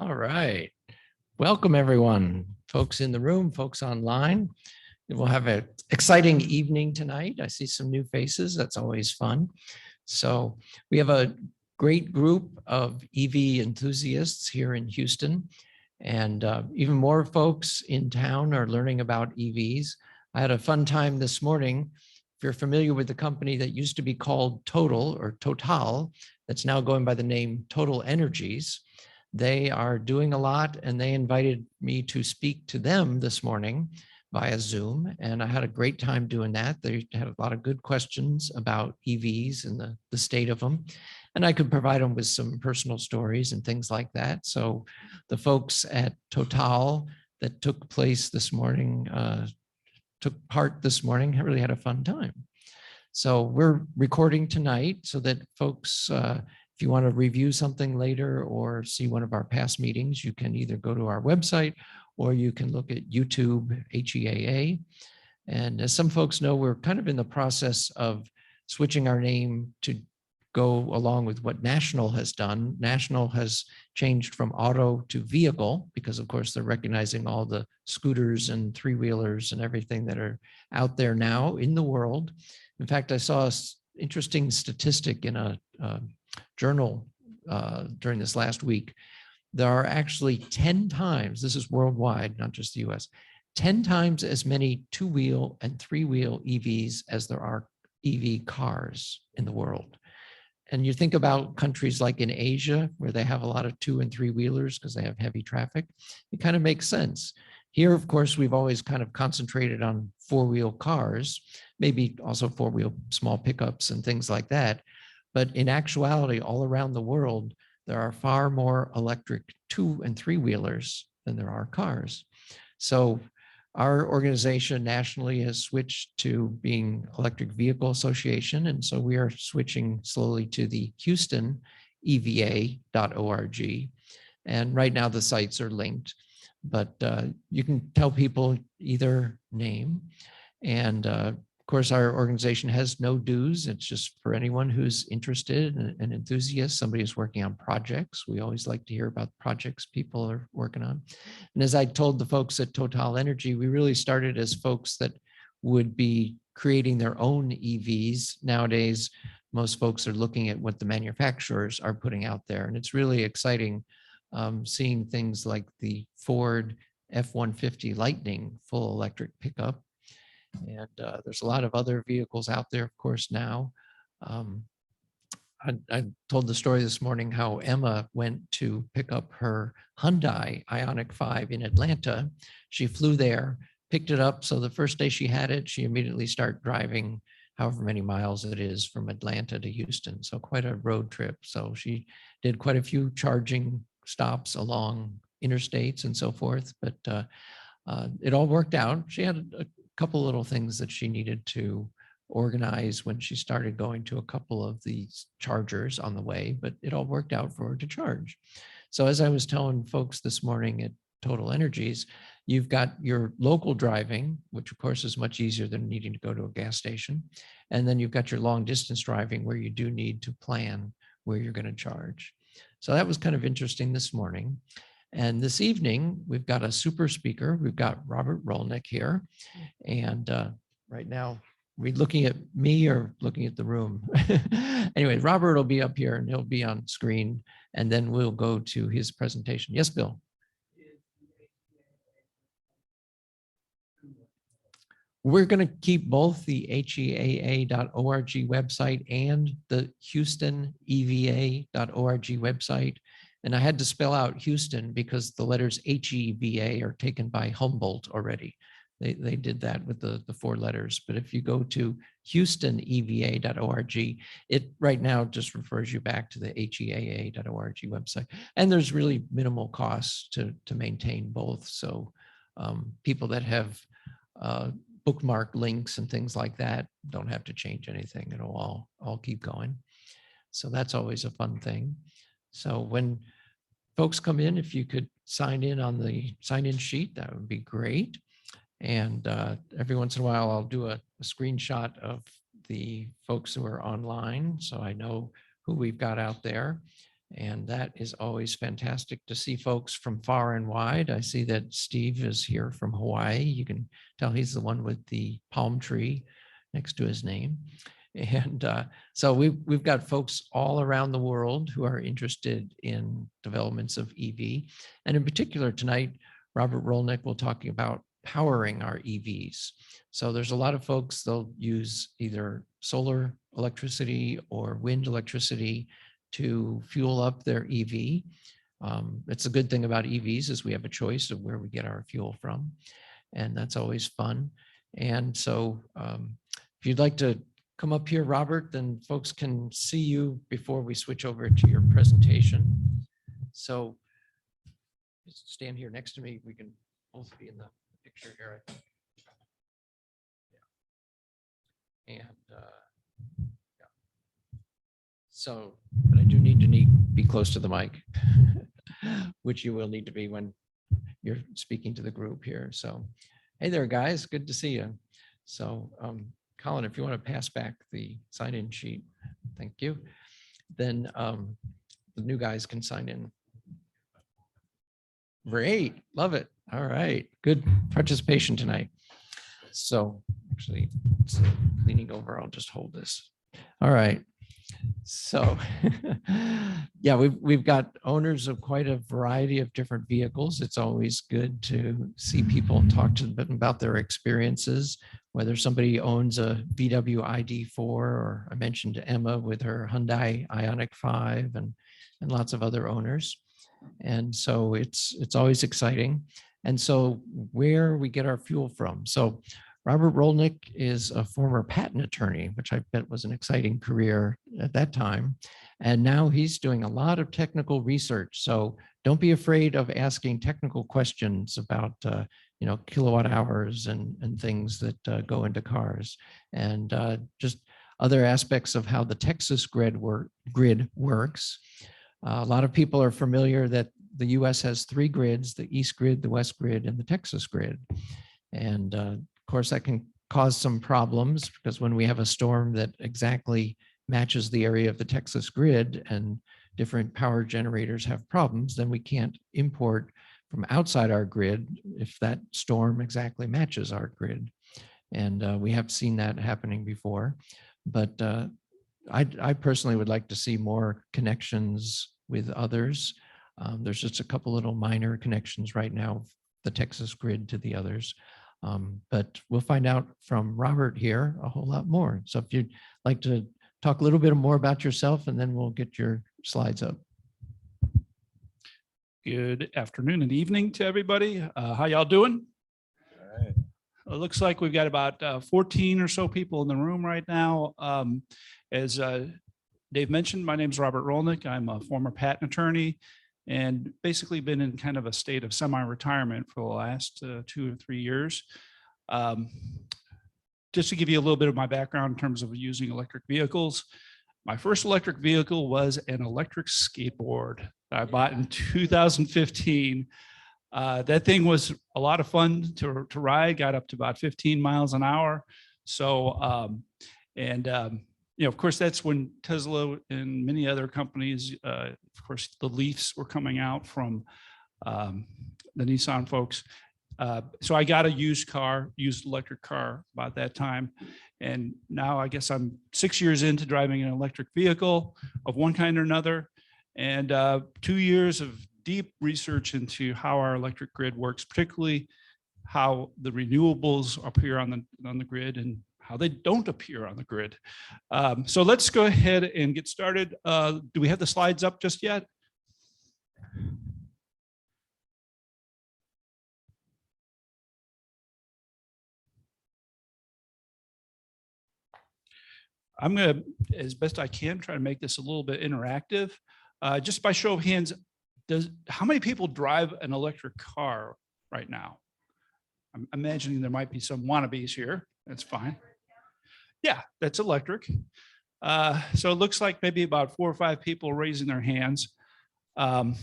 All right. Welcome, everyone, folks in the room, folks online. We'll have an exciting evening tonight. I see some new faces. That's always fun. So we have a great group of EV enthusiasts here in Houston, and even more folks in town are learning about EVs. I had a fun time this morning. If you're familiar with the company that used to be called Total, that's now going by the name Total Energies, they are doing a lot, and they invited me to speak to them this morning via Zoom, and I had a great time doing that. They had a lot of good questions about EVs and the state of them, and I could provide them with some personal stories and things like that. So the folks at Total that took place this morning, took part this morning, really had a fun time. So we're recording tonight so that folks, if you want to review something later or see one of our past meetings, you can either go to our website or you can look at YouTube, HEAA. And as some folks know, we're kind of in the process of switching our name to go along with what National has done. National has changed from auto to vehicle because, of course, they're recognizing all the scooters and three-wheelers and everything that are out there now in the world. In fact, I saw an interesting statistic in a journal during this last week. There are actually 10 times, this is worldwide, not just the US, 10 times as many two-wheel and three-wheel EVs as there are EV cars in the world. And you think about countries like in Asia, where they have a lot of two and three-wheelers because they have heavy traffic, it kind of makes sense. Here, of course, we've always kind of concentrated on four-wheel cars, maybe also four-wheel small pickups and things like that. But in actuality, all around the world, there are far more electric two and three-wheelers than there are cars. So our organization nationally has switched to being Electric Vehicle Association. And so we are switching slowly to the Houston EVA.org. And right now the sites are linked, but you can tell people either name. And of course, our organization has no dues. It's just for anyone who's interested and an enthusiast, somebody who's working on projects. We always like to hear about projects people are working on. And as I told the folks at Total Energy, we really started as folks that would be creating their own EVs. Nowadays, most folks are looking at what the manufacturers are putting out there. And it's really exciting seeing things like the Ford F-150 Lightning full electric pickup. And there's a lot of other vehicles out there, of course, now. I told the story this morning how Emma went to pick up her Hyundai Ioniq 5 in Atlanta. She flew there, picked it up. So the first day she had it, she immediately started driving however many miles it is from Atlanta to Houston. So quite a road trip. So she did quite a few charging stops along interstates and so forth, but it all worked out. She had a couple little things that she needed to organize when she started going to a couple of these chargers on the way, but it all worked out for her to charge. So as I was telling folks this morning at Total Energies, you've got your local driving, which of course is much easier than needing to go to a gas station. And then you've got your long distance driving where you do need to plan where you're going to charge. So that was kind of interesting this morning. And this evening, we've got a super speaker. We've got Robert Rolnik here. And right now, are we looking at me or looking at the room? Anyway, Robert will be up here and he'll be on screen. And then we'll go to his presentation. Yes, Bill. We're going to keep both the HEAA.org website and the Houston EVA.org website. And I had to spell out Houston because the letters HEVA are taken by Humboldt already. They did that with the four letters. But if you go to HoustonEVA.org, it right now just refers you back to the HEAA.org website. And there's really minimal costs to maintain both. So people that have bookmark links and things like that don't have to change anything. It'll all keep going. So that's always a fun thing. So when folks come in, if you could sign in on the sign-in sheet, that would be great. And every once in a while, I'll do a screenshot of the folks who are online, so I know who we've got out there. And that is always fantastic to see folks from far and wide. I see that Steve is here from Hawaii. You can tell he's the one with the palm tree next to his name. And so we've got folks all around the world who are interested in developments of EV. And in particular tonight, Robert Rolnik will talk about powering our EVs. So there's a lot of folks, they'll use either solar electricity or wind electricity to fuel up their EV. It's a good thing about EVs is we have a choice of where we get our fuel from, and that's always fun. And so if you'd like to come up here, Robert, then folks can see you before we switch over to your presentation. So just stand here next to me. We can both be in the picture here, I think. Yeah. And yeah. So, but I do need to be close to the mic, which you will need to be when you're speaking to the group here. So, hey there, guys. Good to see you. So, Colin, if you want to pass back the sign-in sheet, thank you. Then the new guys can sign in. Great, love it. All right, good participation tonight. So actually, it's leaning over, I'll just hold this. All right. So yeah, we've got owners of quite a variety of different vehicles. It's always good to see people and talk to them about their experiences, whether somebody owns a VW ID4, or I mentioned Emma with her Hyundai Ioniq 5 and lots of other owners. And so it's always exciting. And so where we get our fuel from. So Robert Rolnik is a former patent attorney, which I bet was an exciting career at that time. And now he's doing a lot of technical research. So don't be afraid of asking technical questions about kilowatt hours and things that go into cars, and just other aspects of how the Texas grid works. A lot of people are familiar that the US has 3 grids: the East grid, the West grid, and the Texas grid. And of course, that can cause some problems, because when we have a storm that exactly matches the area of the Texas grid and different power generators have problems, then we can't import from outside our grid if that storm exactly matches our grid. And we have seen that happening before. But I personally would like to see more connections with others. There's just a couple little minor connections right now, the Texas grid to the others. But we'll find out from Robert here a whole lot more. So if you'd like to talk a little bit more about yourself, and then we'll get your slides up. Good afternoon and evening to everybody. How y'all doing? All right. It looks like we've got about 14 or so people in the room right now. As Dave mentioned, my name is Robert Rolnik. I'm a former patent attorney and basically been in kind of a state of semi-retirement for the last 2 or 3 years. Just to give you a little bit of my background in terms of using electric vehicles. My first electric vehicle was an electric skateboard that I bought in 2015. That thing was a lot of fun to ride, got up to about 15 miles an hour. So, of course, that's when Tesla and many other companies, of course, the Leafs were coming out from the Nissan folks. So I got a used electric car about that time. And now I guess I'm 6 years into driving an electric vehicle of one kind or another, and 2 years of deep research into how our electric grid works, particularly how the renewables appear on the grid and how they don't appear on the grid. So let's go ahead and get started. Do we have the slides up just yet? I'm going to, as best I can, try to make this a little bit interactive. Just by show of hands, how many people drive an electric car right now? I'm imagining there might be some wannabes here. That's fine. Yeah, that's electric. So it looks like maybe about 4 or 5 people raising their hands. And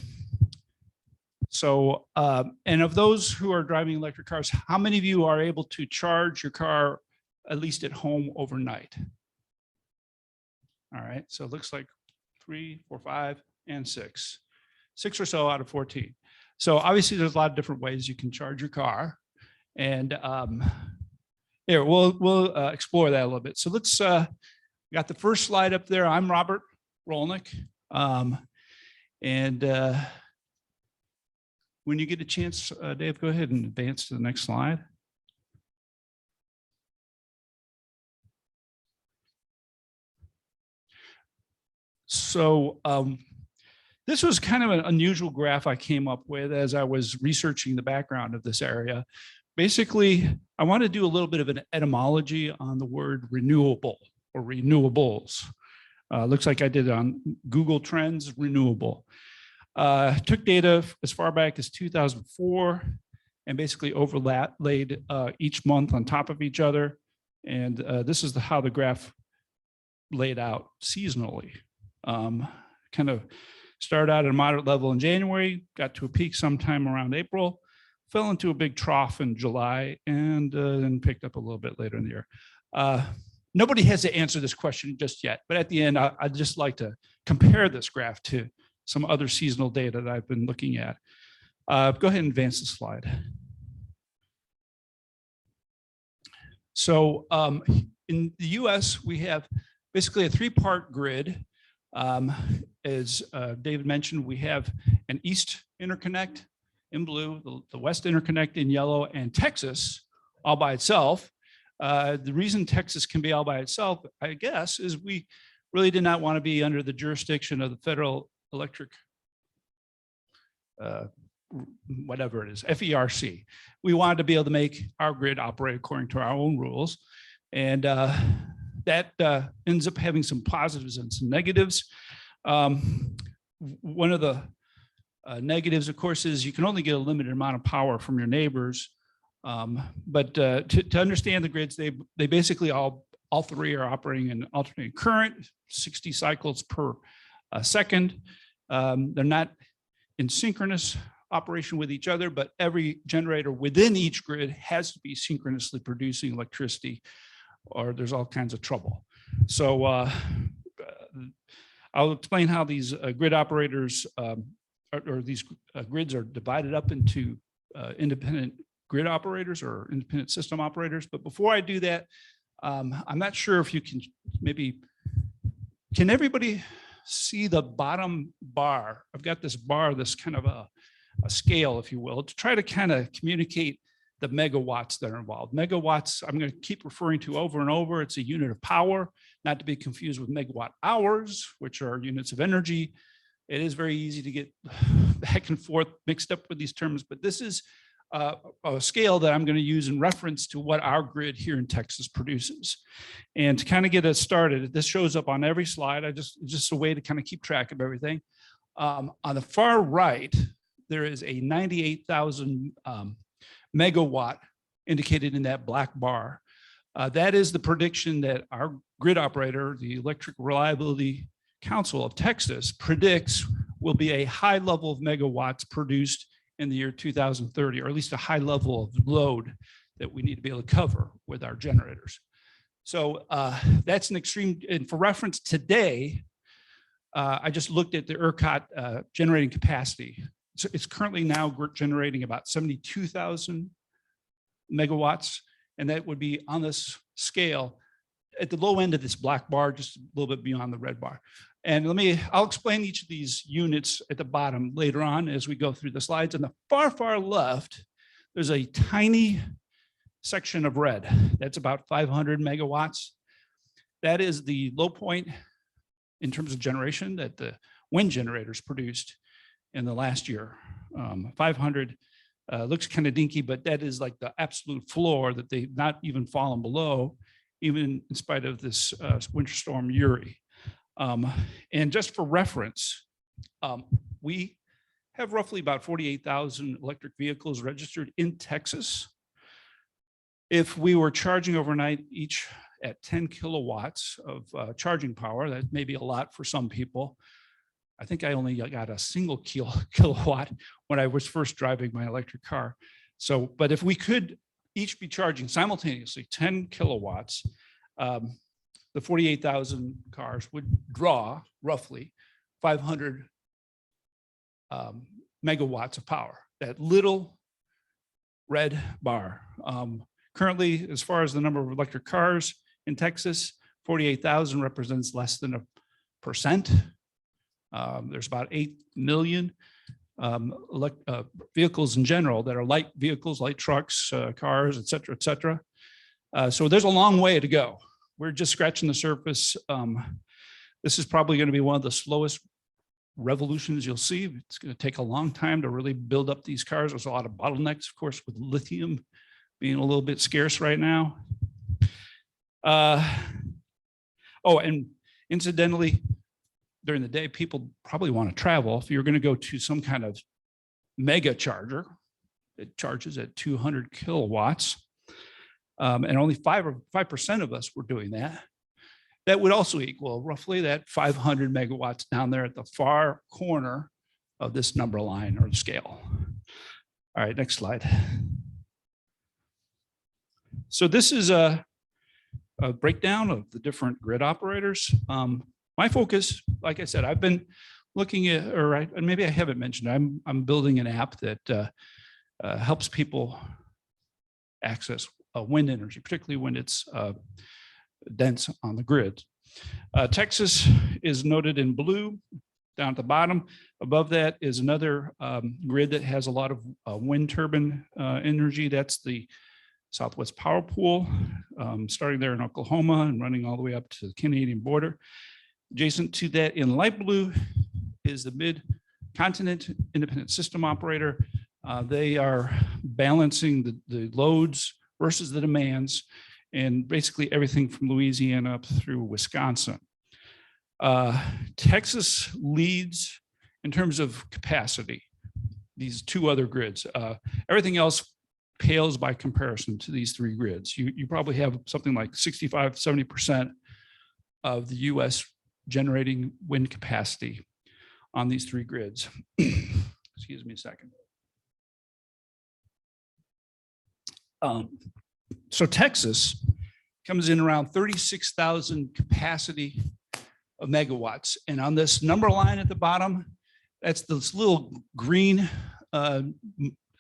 of those who are driving electric cars, how many of you are able to charge your car at least at home overnight? All right, so it looks like 3, 4, 5. and 6. 6 or so out of 14. So obviously there's a lot of different ways you can charge your car. And here, we'll explore that a little bit. So let's, got the first slide up there. I'm Robert Rolnik. When you get a chance, Dave, go ahead and advance to the next slide. So this was kind of an unusual graph I came up with as I was researching the background of this area. Basically, I want to do a little bit of an etymology on the word renewable or renewables. Looks like I did on Google Trends, renewable. Took data as far back as 2004 and basically overlaid each month on top of each other. And this is how the graph laid out seasonally. Kind of started out at a moderate level in January, got to a peak sometime around April, fell into a big trough in July, and then picked up a little bit later in the year. Nobody has to answer this question just yet, but at the end, I'd just like to compare this graph to some other seasonal data that I've been looking at. Go ahead and advance the slide. So in the US, we have basically a 3-part grid. As David mentioned, we have an east interconnect in blue, the west interconnect in yellow, and Texas all by itself. The reason Texas can be all by itself, I guess, is we really did not want to be under the jurisdiction of the Federal Electric, whatever it is, FERC. We wanted to be able to make our grid operate according to our own rules. And that ends up having some positives and some negatives. One of the negatives, of course, is you can only get a limited amount of power from your neighbors. But to understand the grids, they basically all three are operating in alternating current, 60 cycles per second. They're not in synchronous operation with each other, but every generator within each grid has to be synchronously producing electricity, or there's all kinds of trouble. So I'll explain how these grid operators or these grids are divided up into independent grid operators or independent system operators. But before I do that, I'm not sure if you can can everybody see the bottom bar? I've got this bar, this kind of a scale, if you will, to try to kind of communicate the megawatts that are involved. Megawatts, I'm going to keep referring to over and over. It's a unit of power, not to be confused with megawatt hours, which are units of energy. It is very easy to get back and forth mixed up with these terms, but this is a scale that I'm going to use in reference to what our grid here in Texas produces. And to kind of get us started, this shows up on every slide. Just a way to kind of keep track of everything. On the far right, there is a 98,000 megawatt indicated in that black bar. That is the prediction that our grid operator, the Electric Reliability Council of Texas, predicts will be a high level of megawatts produced in the year 2030, or at least a high level of load that we need to be able to cover with our generators. So that's an extreme, and for reference today, I just looked at the ERCOT generating capacity. So it's currently now generating about 72,000 megawatts, and that would be on this scale at the low end of this black bar, just a little bit beyond the red bar. And I'll explain each of these units at the bottom later on as we go through the slides. On the far, far left, there's a tiny section of red. That's about 500 megawatts. That is the low point in terms of generation that the wind generators produced in the last year. 500 looks kind of dinky, but that is like the absolute floor that they've not even fallen below, even in spite of this winter storm Uri. And just for reference, we have roughly about 48,000 electric vehicles registered in Texas. If we were charging overnight each at 10 kilowatts of charging power, that may be a lot for some people. I think I only got a single kilowatt when I was first driving my electric car. So, but if we could each be charging simultaneously 10 kilowatts, the 48,000 cars would draw roughly 500 megawatts of power, that little red bar. Currently, as far as the number of electric cars in Texas, 48,000 represents less than 1%. There's about 8 million vehicles in general that are light vehicles, light trucks, cars, et cetera, et cetera. So there's a long way to go. We're just scratching the surface. This is probably going to be one of the slowest revolutions you'll see. It's going to take a long time to really build up these cars. There's a lot of bottlenecks, of course, with lithium being a little bit scarce right now. Oh, and incidentally, during the day, people probably want to travel. If you're going to go to some kind of mega charger, it charges at 200 kilowatts, and only 5% of us were doing that. That would also equal roughly that 500 megawatts down there at the far corner of this number line or scale. All right, next slide. So this is a breakdown of the different grid operators. My focus, like I said, I've been looking at, or maybe I haven't mentioned, I'm building an app that helps people access wind energy, particularly when it's dense on the grid. Texas is noted in blue down at the bottom. Above that is another grid that has a lot of wind turbine energy. That's the Southwest Power Pool, starting there in Oklahoma and running all the way up to the Canadian border. Adjacent to that in light blue is the Mid-Continent Independent System Operator. They are balancing the loads versus the demands, and basically everything from Louisiana up through Wisconsin. Texas leads in terms of capacity, these two other grids. Everything else pales by comparison to these three grids. You probably have something like 65, 70% of the US generating wind capacity on these three grids. Excuse me a second. So Texas comes in around 36,000 capacity of megawatts. And on this number line at the bottom, that's this little green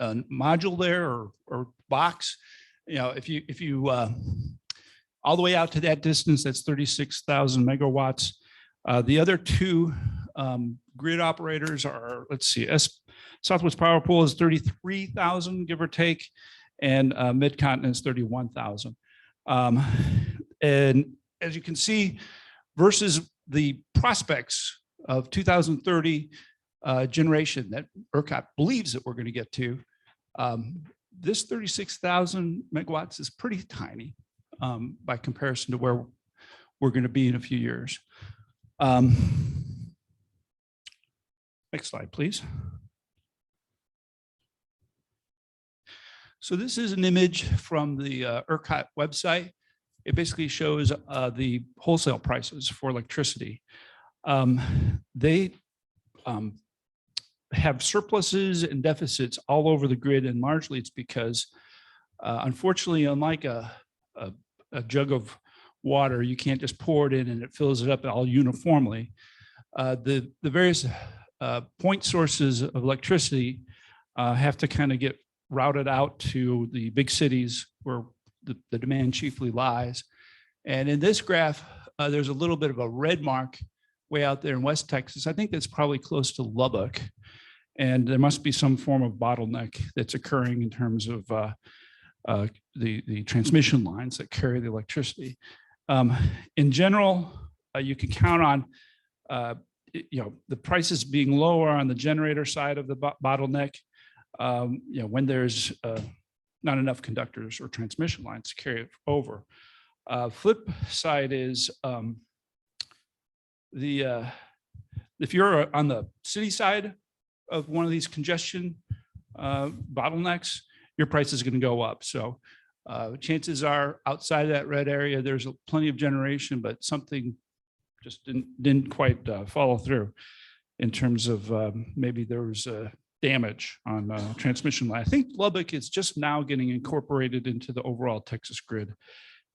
module there or box. You know, if you all the way out to that distance, that's 36,000 megawatts. The other two grid operators are, let's see, Southwest Power Pool is 33,000, give or take, and Mid-Continent is 31,000. And as you can see, versus the prospects of 2030 generation that ERCOT believes that we're going to get to, this 36,000 megawatts is pretty tiny by comparison to where we're going to be in a few years. Next slide, please. So this is an image from the ERCOT website. It basically shows the wholesale prices for electricity. They have surpluses and deficits all over the grid, and largely it's because, unfortunately, unlike a jug of water, you can't just pour it in and it fills it up all uniformly. The various point sources of electricity have to kind of get routed out to the big cities where the demand chiefly lies. And in this graph, there's a little bit of a red mark way out there in West Texas. I think that's probably close to Lubbock. And there must be some form of bottleneck that's occurring in terms of the transmission lines that carry the electricity. In general, you can count on the prices being lower on the generator side of the bottleneck. When there's not enough conductors or transmission lines to carry it over. Flip side is if you're on the city side of one of these congestion bottlenecks, your price is going to go up. So chances are outside of that red area, there's plenty of generation, but something just didn't quite follow through in terms of maybe there was damage on transmission line. I think Lubbock is just now getting incorporated into the overall Texas grid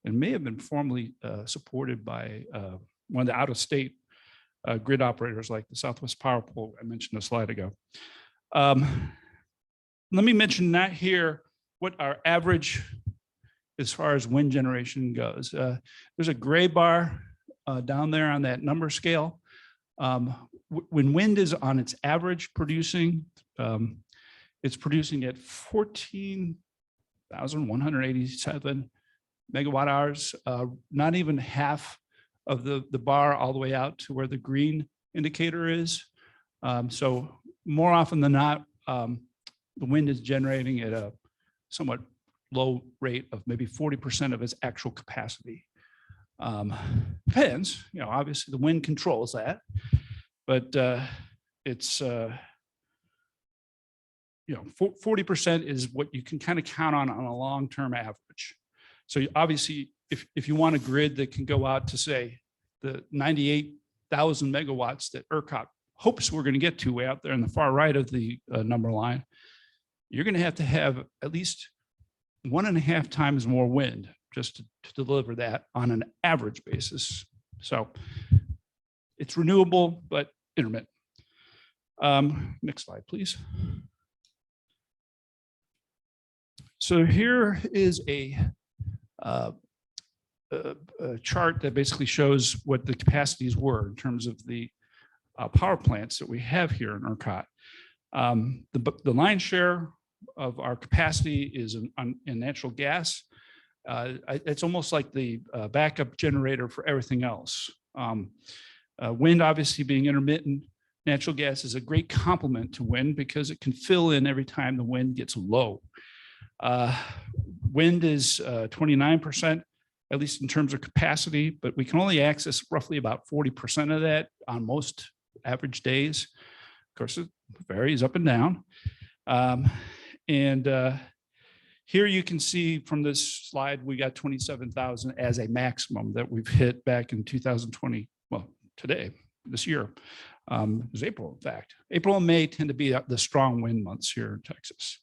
and may have been formally supported by one of the out-of-state grid operators like the Southwest Power Pool I mentioned a slide ago. Let me mention that here, what our average as far as wind generation goes. There's a gray bar down there on that number scale. When wind is on its average producing, it's producing at 14,187 megawatt hours, not even half of the bar all the way out to where the green indicator is. So more often than not, the wind is generating at a somewhat low rate of maybe 40% of its actual capacity. Depends, you know, obviously the wind controls that, but it's, you know, 40% is what you can kind of count on a long-term average. So obviously, if you want a grid that can go out to say the 98,000 megawatts that ERCOT hopes we're going to get to way out there in the far right of the number line, you're going to have at least 1.5 times more wind just to deliver that on an average basis. So it's renewable, but intermittent. Next slide, please. So here is a chart that basically shows what the capacities were in terms of the power plants that we have here in ERCOT. The lion's share of our capacity is in natural gas. It's almost like the backup generator for everything else. Wind obviously being intermittent, natural gas is a great complement to wind because it can fill in every time the wind gets low. Wind is 29%, at least in terms of capacity, but we can only access roughly about 40% of that on most average days. Of course, it varies up and down. Here you can see from this slide, we got 27,000 as a maximum that we've hit back in 2020. Well, today, this year, it was April, in fact. April and May tend to be the strong wind months here in Texas.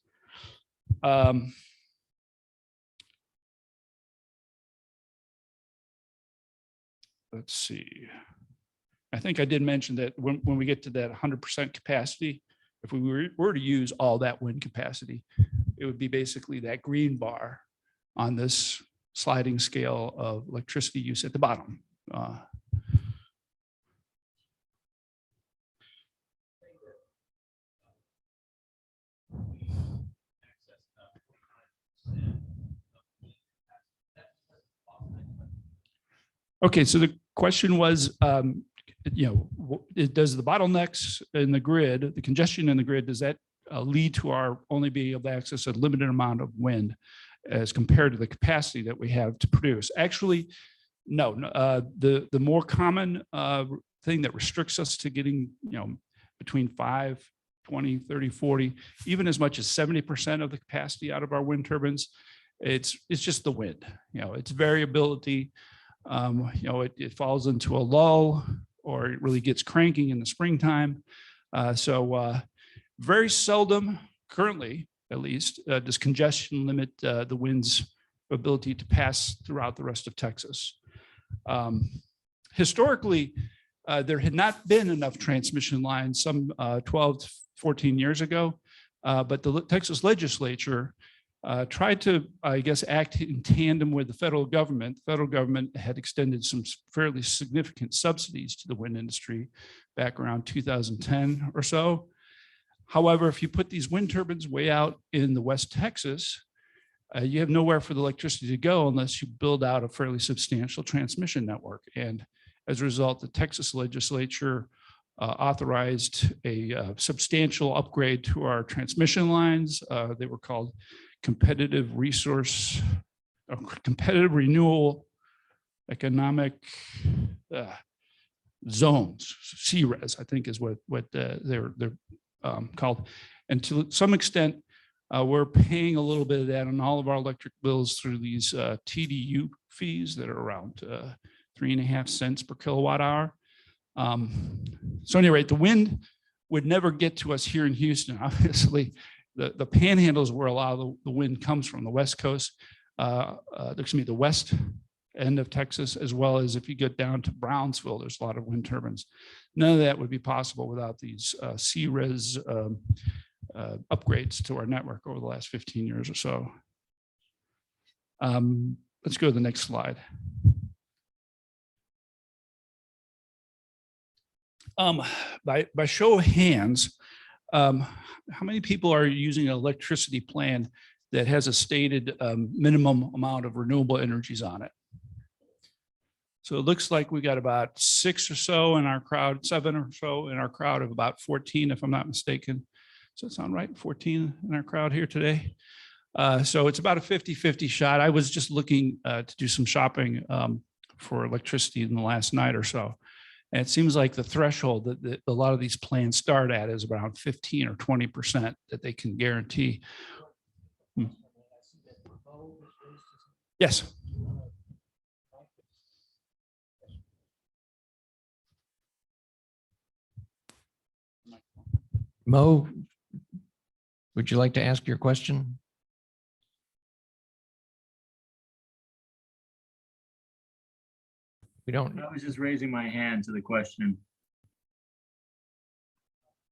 Let's see. I think I did mention that when we get to that 100% capacity, if we were to use all that wind capacity, it would be basically that green bar on this sliding scale of electricity use at the bottom. Okay, so the question was, you know, does the bottlenecks in the grid, the congestion in the grid, does that lead to our only being able to access a limited amount of wind as compared to the capacity that we have to produce? Actually, no. The more common thing that restricts us to getting, you know, between 5, 20, 30, 40, even as much as 70% of the capacity out of our wind turbines, it's just the wind. You know, it's variability. You know, it falls into a lull, or it really gets cranking in the springtime. So very seldom, currently at least, does congestion limit the wind's ability to pass throughout the rest of Texas. Historically, there had not been enough transmission lines some 12 to 14 years ago, but the Texas legislature tried to, I guess, act in tandem with the federal government. The federal government had extended some fairly significant subsidies to the wind industry back around 2010 or so. However, if you put these wind turbines way out in the West Texas, you have nowhere for the electricity to go unless you build out a fairly substantial transmission network. And as a result, the Texas legislature authorized a substantial upgrade to our transmission lines. They were called competitive renewal economic zones, CREZ, I think is what they're called. And to some extent, we're paying a little bit of that on all of our electric bills through these TDU fees that are around 3.5 cents per kilowatt hour. So anyway, the wind would never get to us here in Houston. Obviously, the panhandles where a lot of the wind comes from, the West Coast, excuse me, the West end of Texas, as well as if you get down to Brownsville, there's a lot of wind turbines. None of that would be possible without these C-RES upgrades to our network over the last 15 years or so. Let's go to the next slide. By show of hands, how many people are using an electricity plan that has a stated minimum amount of renewable energies on it? So it looks like we got about 6 or so in our crowd, 7 or so in our crowd of about 14, if I'm not mistaken. Does that sound right? 14 in our crowd here today. So it's about a 50-50 shot. I was just looking to do some shopping for electricity in the last night or so. And it seems like the threshold that a lot of these plans start at is around 15 or 20% that they can guarantee. Yes. Mo, would you like to ask your question? We don't. I was just raising my hand to the question.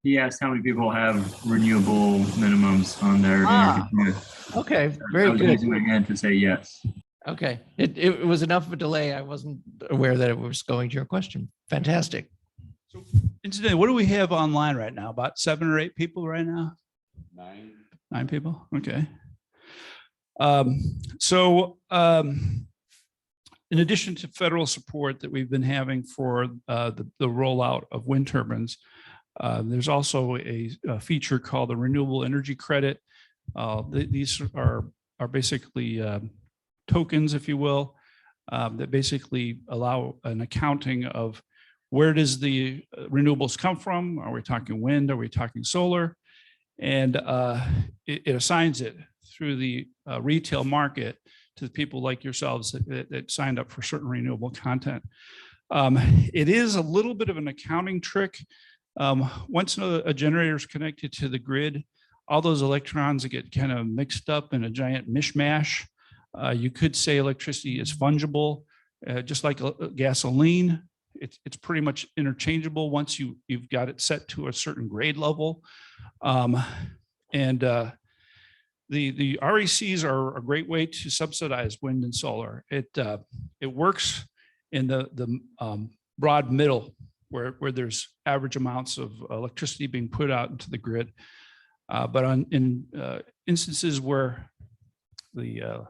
He asked how many people have renewable minimums on their energy plan. Okay, I very was good. raising my hand to say yes. Okay, it was enough of a delay. I wasn't aware that it was going to your question. Fantastic. So incidentally, what do we have online right now? About 7 or 8 people right now? 9 people. Okay. In addition to federal support that we've been having for the rollout of wind turbines, there's also a feature called the renewable energy credit. These are basically tokens, if you will, that basically allow an accounting of where does the renewables come from? Are we talking wind? Are we talking solar? And it assigns it through the retail market to the people like yourselves that signed up for certain renewable content. It is a little bit of an accounting trick. Once a generator is connected to the grid, all those electrons get kind of mixed up in a giant mishmash. You could say electricity is fungible, just like gasoline. It's pretty much interchangeable once you've got it set to a certain grade level. The RECs are a great way to subsidize wind and solar. It works in the broad middle where there's average amounts of electricity being put out into the grid. But in instances where the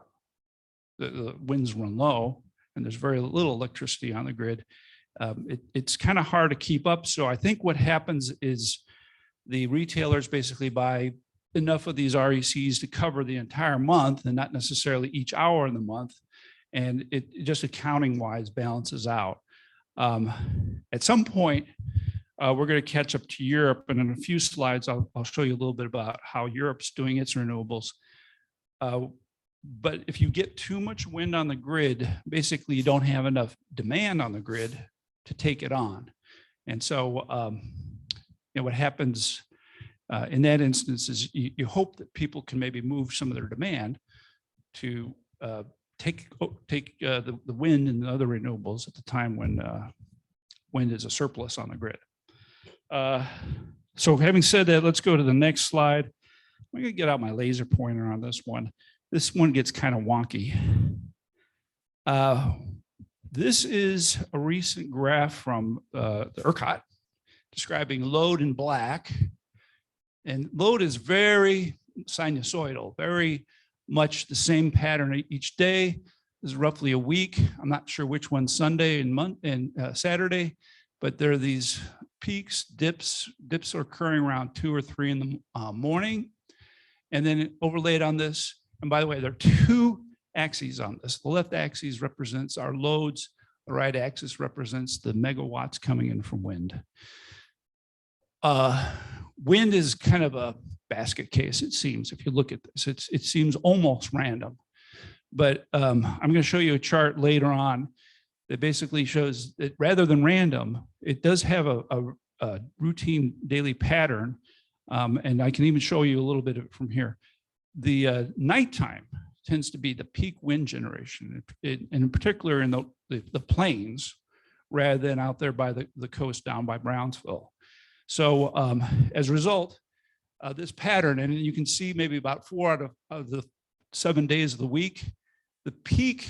winds run low and there's very little electricity on the grid, it's kind of hard to keep up. So I think what happens is the retailers basically buy enough of these RECs to cover the entire month and not necessarily each hour in the month. And it just accounting wise balances out. At some point, we're going to catch up to Europe. And in a few slides, I'll show you a little bit about how Europe's doing its renewables. But if you get too much wind on the grid, basically you don't have enough demand on the grid to take it on. And so what happens in that instance is you hope that people can maybe move some of their demand to take the wind and the other renewables at the time when wind is a surplus on the grid. So having said that, let's go to the next slide. I'm going to get out my laser pointer on this one. This one gets kind of wonky. This is a recent graph from the ERCOT describing load in black. And load is very sinusoidal, very much the same pattern each day. This is roughly a week. I'm not sure which one's Sunday and Saturday, but there are these peaks, dips. Dips are occurring around 2 or 3 in the morning. And then overlaid on this, and by the way, there are 2 axes on this. The left axis represents our loads. The right axis represents the megawatts coming in from wind. Wind is kind of a basket case, it seems, if you look at this. It seems almost random. But I'm going to show you a chart later on that basically shows that rather than random, it does have a routine daily pattern. And I can even show you a little bit of it from here. The nighttime tends to be the peak wind generation, and in particular in the plains, rather than out there by the coast down by Brownsville. So as a result, this pattern, and you can see maybe about 4 out of the 7 days of the week, the peak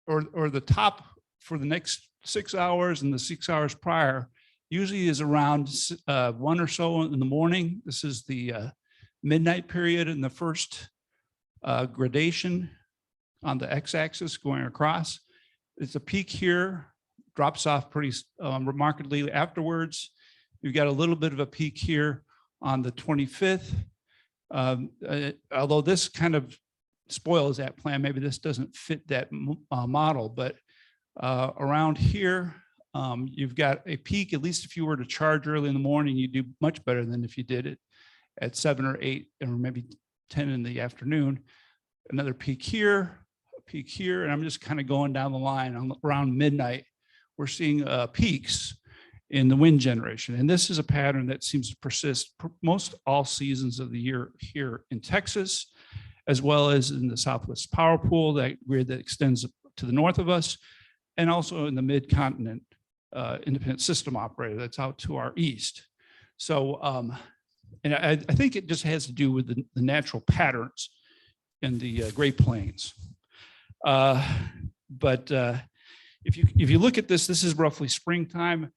or the top for the next 6 hours and the 6 hours prior usually is around 1 or so in the morning. This is the midnight period in the first gradation on the x-axis going across. It's a peak here, drops off pretty remarkably afterwards. You've got a little bit of a peak here on the 25th. Although this kind of spoils that plan, maybe this doesn't fit that model, but around here, you've got a peak. At least if you were to charge early in the morning, you do much better than if you did it at 7 or 8 or maybe 10 in the afternoon. Another peak here, and I'm just kind of going down the line. Around midnight, we're seeing peaks in the wind generation. And this is a pattern that seems to persist most all seasons of the year here in Texas, as well as in the Southwest Power Pool, that grid that extends to the north of us, and also in the mid-continent independent system operator that's out to our east. So, and I think it just has to do with the natural patterns in the Great Plains. But if you look at this is roughly springtime.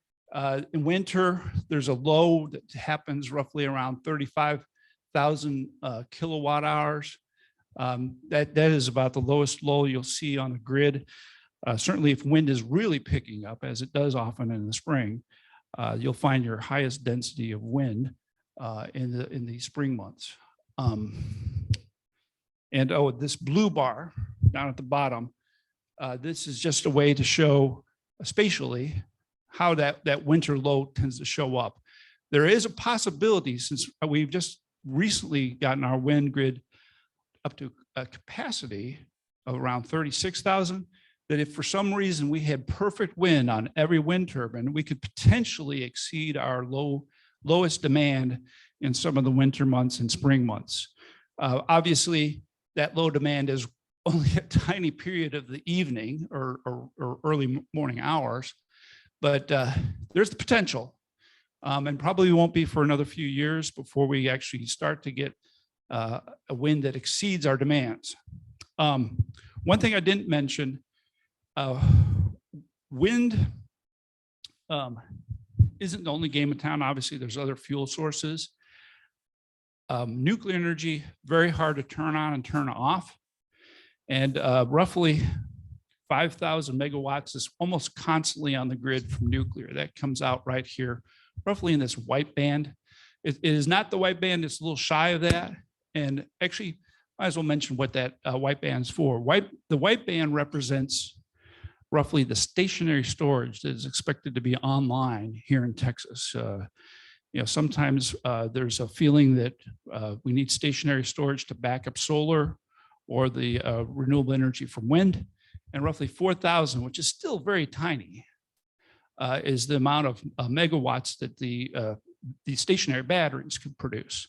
In winter, there's a low that happens roughly around 35,000 kilowatt hours. That is about the lowest low you'll see on the grid. Certainly if wind is really picking up, as it does often in the spring, you'll find your highest density of wind in the spring months. And this blue bar down at the bottom, this is just a way to show spatially how that winter low tends to show up. There is a possibility, since we've just recently gotten our wind grid up to a capacity of around 36,000, that if for some reason we had perfect wind on every wind turbine, we could potentially exceed our lowest demand in some of the winter months and spring months. Obviously, that low demand is only a tiny period of the evening or early morning hours, but there's the potential, and probably won't be for another few years before we actually start to get a wind that exceeds our demands. One thing I didn't mention, wind isn't the only game in town. Obviously, there's other fuel sources. Nuclear energy, very hard to turn on and turn off. And roughly 5,000 megawatts is almost constantly on the grid from nuclear. That comes out right here, roughly in this white band. It is not the white band, it's a little shy of that. And actually, might as well mention what that white band's for. The white band represents roughly the stationary storage that is expected to be online here in Texas. Sometimes there's a feeling that we need stationary storage to back up solar or the renewable energy from wind. And roughly 4,000, which is still very tiny, is the amount of megawatts that the stationary batteries can produce.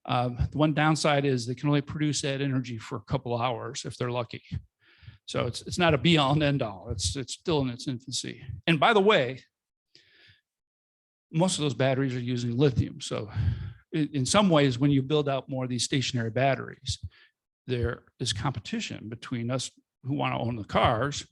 The one downside is they can only produce that energy for a couple hours if they're lucky. So it's not a be all and end all. It's still in its infancy. And by the way, most of those batteries are using lithium. So in some ways, when you build out more of these stationary batteries, there is competition between us who want to own the cars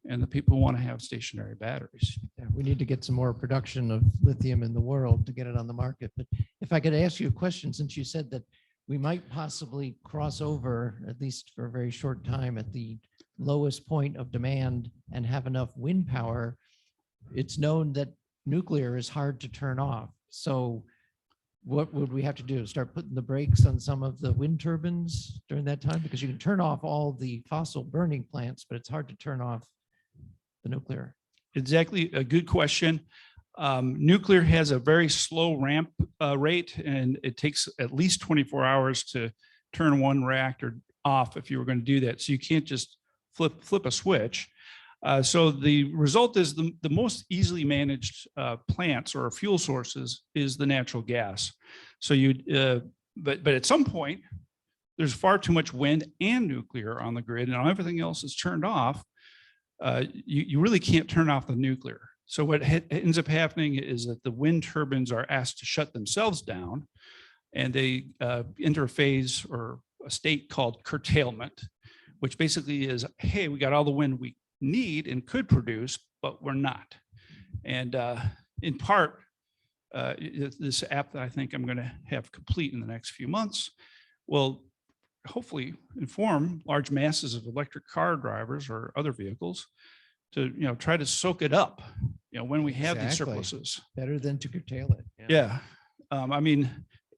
and the people who want to have stationary batteries. Yeah, we need to get some more production of lithium in the world to get it on the market. But if I could ask you a question, since you said that we might possibly cross over, at least for a very short time, at the lowest point of demand and have enough wind power, it's known that nuclear is hard to turn off. So what would we have to do? Start putting the brakes on some of the wind turbines during that time? Because you can turn off all the fossil burning plants, but it's hard to turn off the nuclear. Exactly, a good question. Nuclear has a very slow ramp rate, and it takes at least 24 hours to turn one reactor off if you were going to do that. So you can't just flip a switch. So the result is the most easily managed plants or fuel sources is the natural gas. So but at some point, there's far too much wind and nuclear on the grid, and everything else is turned off, you really can't turn off the nuclear. So what ends up happening is that the wind turbines are asked to shut themselves down, and they enter a phase or a state called curtailment, which basically is, hey, we got all the wind we need and could produce, but we're not. And in part, this app that I think I'm going to have complete in the next few months will hopefully inform large masses of electric car drivers or other vehicles to, try to soak it up, when we have these Exactly. surpluses. Better than to curtail it. Yeah. I mean,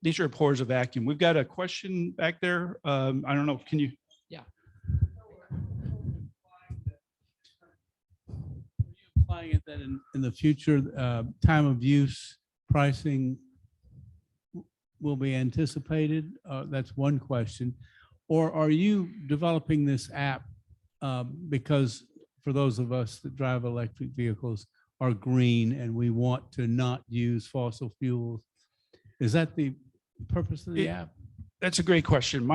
nature abhors a vacuum. We've got a question back there. I don't know. Can you? Yeah. Applying it that in the future, time of use pricing will be anticipated? That's one question. Or are you developing this app because for those of us that drive electric vehicles are green and we want to not use fossil fuels? Is that the purpose of the app? That's a great question.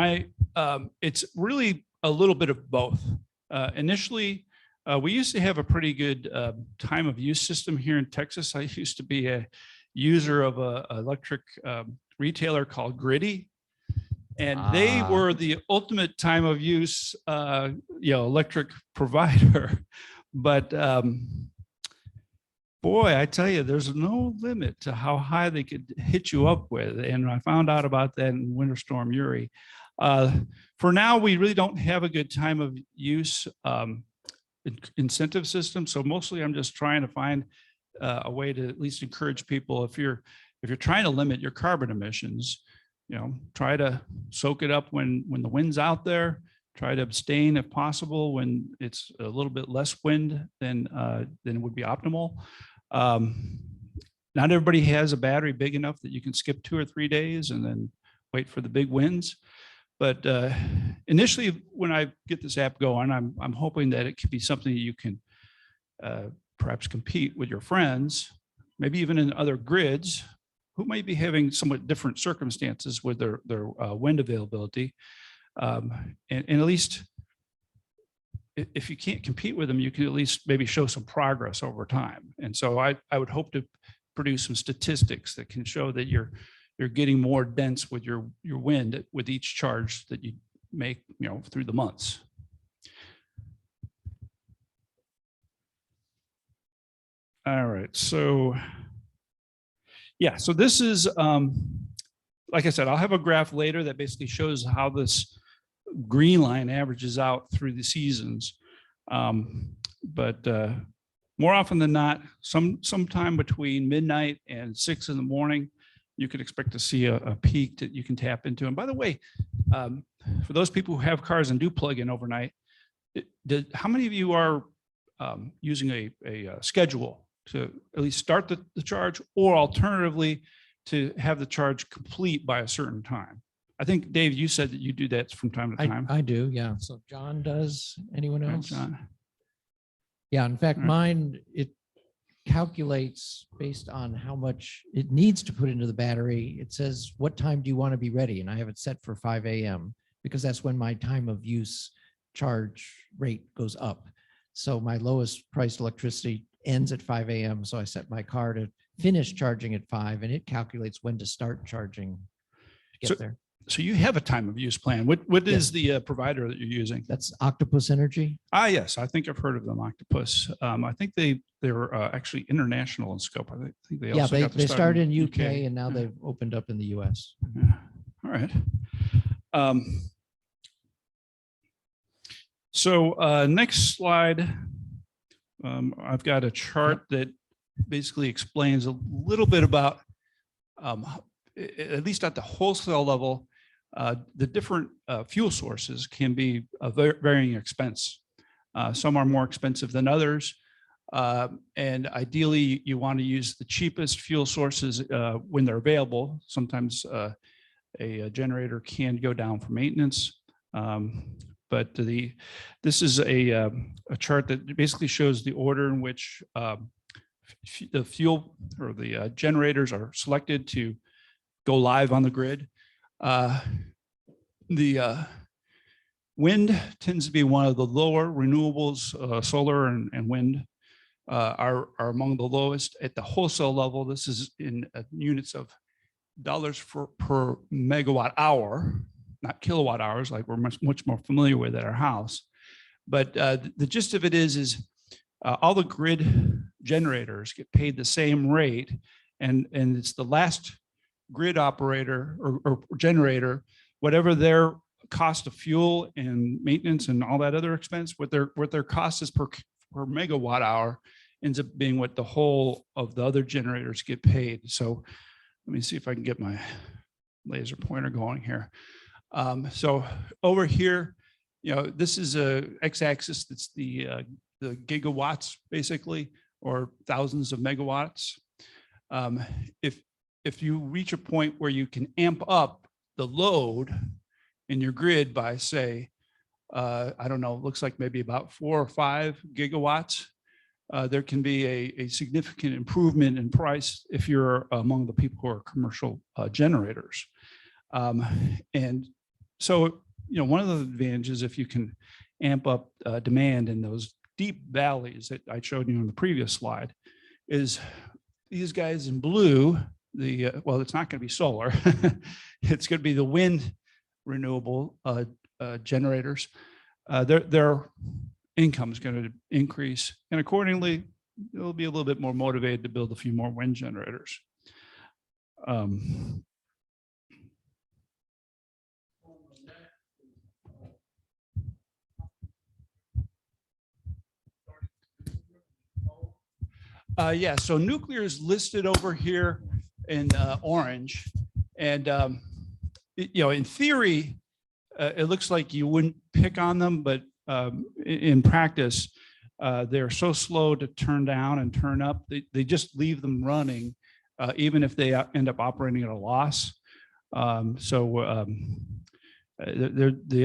It's really a little bit of both. Initially, we used to have a pretty good time of use system here in Texas. I used to be a user of an electric retailer called Griddy, and they were the ultimate time of use, electric provider. But boy, I tell you, there's no limit to how high they could hit you up with. And I found out about that in Winter Storm Uri. For now, we really don't have a good time of use incentive system. So mostly I'm just trying to find a way to at least encourage people, if you're trying to limit your carbon emissions, try to soak it up when the wind's out there. Try to abstain if possible when it's a little bit less wind than would be optimal. Not everybody has a battery big enough that you can skip 2 or 3 days and then wait for the big winds. But initially, when I get this app going, I'm hoping that it could be something that you can perhaps compete with your friends, maybe even in other grids, who might be having somewhat different circumstances with their wind availability. And at least if you can't compete with them, you can at least maybe show some progress over time. And so I would hope to produce some statistics that can show that you're getting more dense with your wind with each charge that you make, through the months. All right, so yeah, so this is, like I said, I'll have a graph later that basically shows how this green line averages out through the seasons. But more often than not, sometime between midnight and 6 in the morning, you could expect to see a peak that you can tap into. And by the way, for those people who have cars and do plug in overnight, how many of you are using a schedule to at least start the charge, or alternatively to have the charge complete by a certain time? I think, Dave, you said that you do that from time to time. I do, yeah. So John does. Anyone else? John. Yeah, in fact, All right. mine, it calculates based on how much it needs to put into the battery. It says, what time do you want to be ready? And I have it set for 5 a.m. because that's when my time of use charge rate goes up. So my lowest priced electricity ends at 5 a.m. So I set my car to finish charging at 5, and it calculates when to start charging to get there. So you have a time of use plan. What is the provider that you're using? That's Octopus Energy. Yes, I think I've heard of them, Octopus. I think they're actually international in scope. I think they also got they start started in UK UK. and now Yeah. they've opened up in the US. Yeah. All right. So next slide, I've got a chart that basically explains a little bit about, at least at the wholesale level, the different fuel sources can be of varying expense. Some are more expensive than others. And ideally, you want to use the cheapest fuel sources when they're available. Sometimes a generator can go down for maintenance. But this is a chart that basically shows the order in which the fuel or the generators are selected to go live on the grid. the wind tends to be one of the lower renewables. Solar and wind are among the lowest at the wholesale level. This is in units of dollars per megawatt hour, not kilowatt hours, like we're much more familiar with at our house. But the gist of it is all the grid generators get paid the same rate, and it's the last grid operator or generator, whatever their cost of fuel and maintenance and all that other expense, what their cost is per megawatt hour ends up being what the whole of the other generators get paid. So let me see if I can get my laser pointer going here. So over here, this is a x-axis. That's the gigawatts, basically, or thousands of megawatts. If you reach a point where you can amp up the load in your grid by, say, I don't know, looks like maybe about 4 or 5 gigawatts, there can be a significant improvement in price if you're among the people who are commercial generators. And so, one of the advantages, if you can amp up demand in those deep valleys that I showed you on the previous slide, is these guys in blue, well, it's not going to be solar. It's going to be the wind renewable generators. Their income is going to increase, and accordingly, they'll be a little bit more motivated to build a few more wind generators. Yeah, so nuclear is listed over here in orange, and in theory, it looks like you wouldn't pick on them, but in practice, they're so slow to turn down and turn up. They just leave them running, even if they end up operating at a loss. The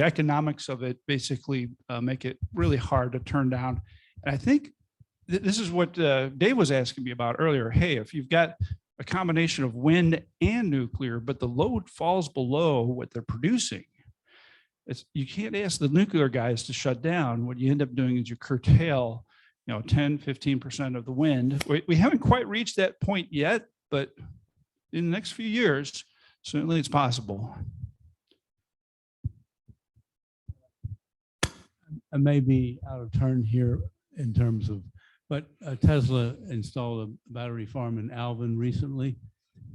economics of it basically make it really hard to turn down. And I think this is what Dave was asking me about earlier. Hey, if you've got a combination of wind and nuclear, but the load falls below what they're producing, you can't ask the nuclear guys to shut down. What you end up doing is you curtail, 10, 15% of the wind. We haven't quite reached that point yet, but in the next few years, certainly it's possible. I may be out of turn here in terms of, but Tesla installed a battery farm in Alvin recently,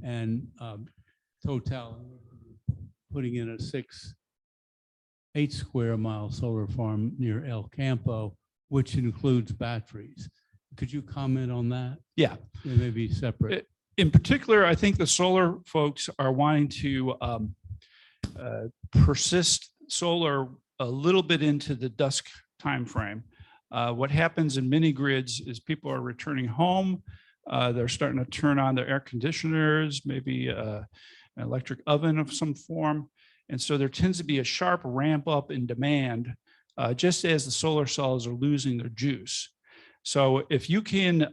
and Total putting in a 8 square mile solar farm near El Campo, which includes batteries. Could you comment on that? Yeah. They may be separate. In particular, I think the solar folks are wanting to persist solar a little bit into the dusk timeframe. What happens in mini grids is people are returning home. They're starting to turn on their air conditioners, maybe an electric oven of some form. And so there tends to be a sharp ramp up in demand just as the solar cells are losing their juice. So if you can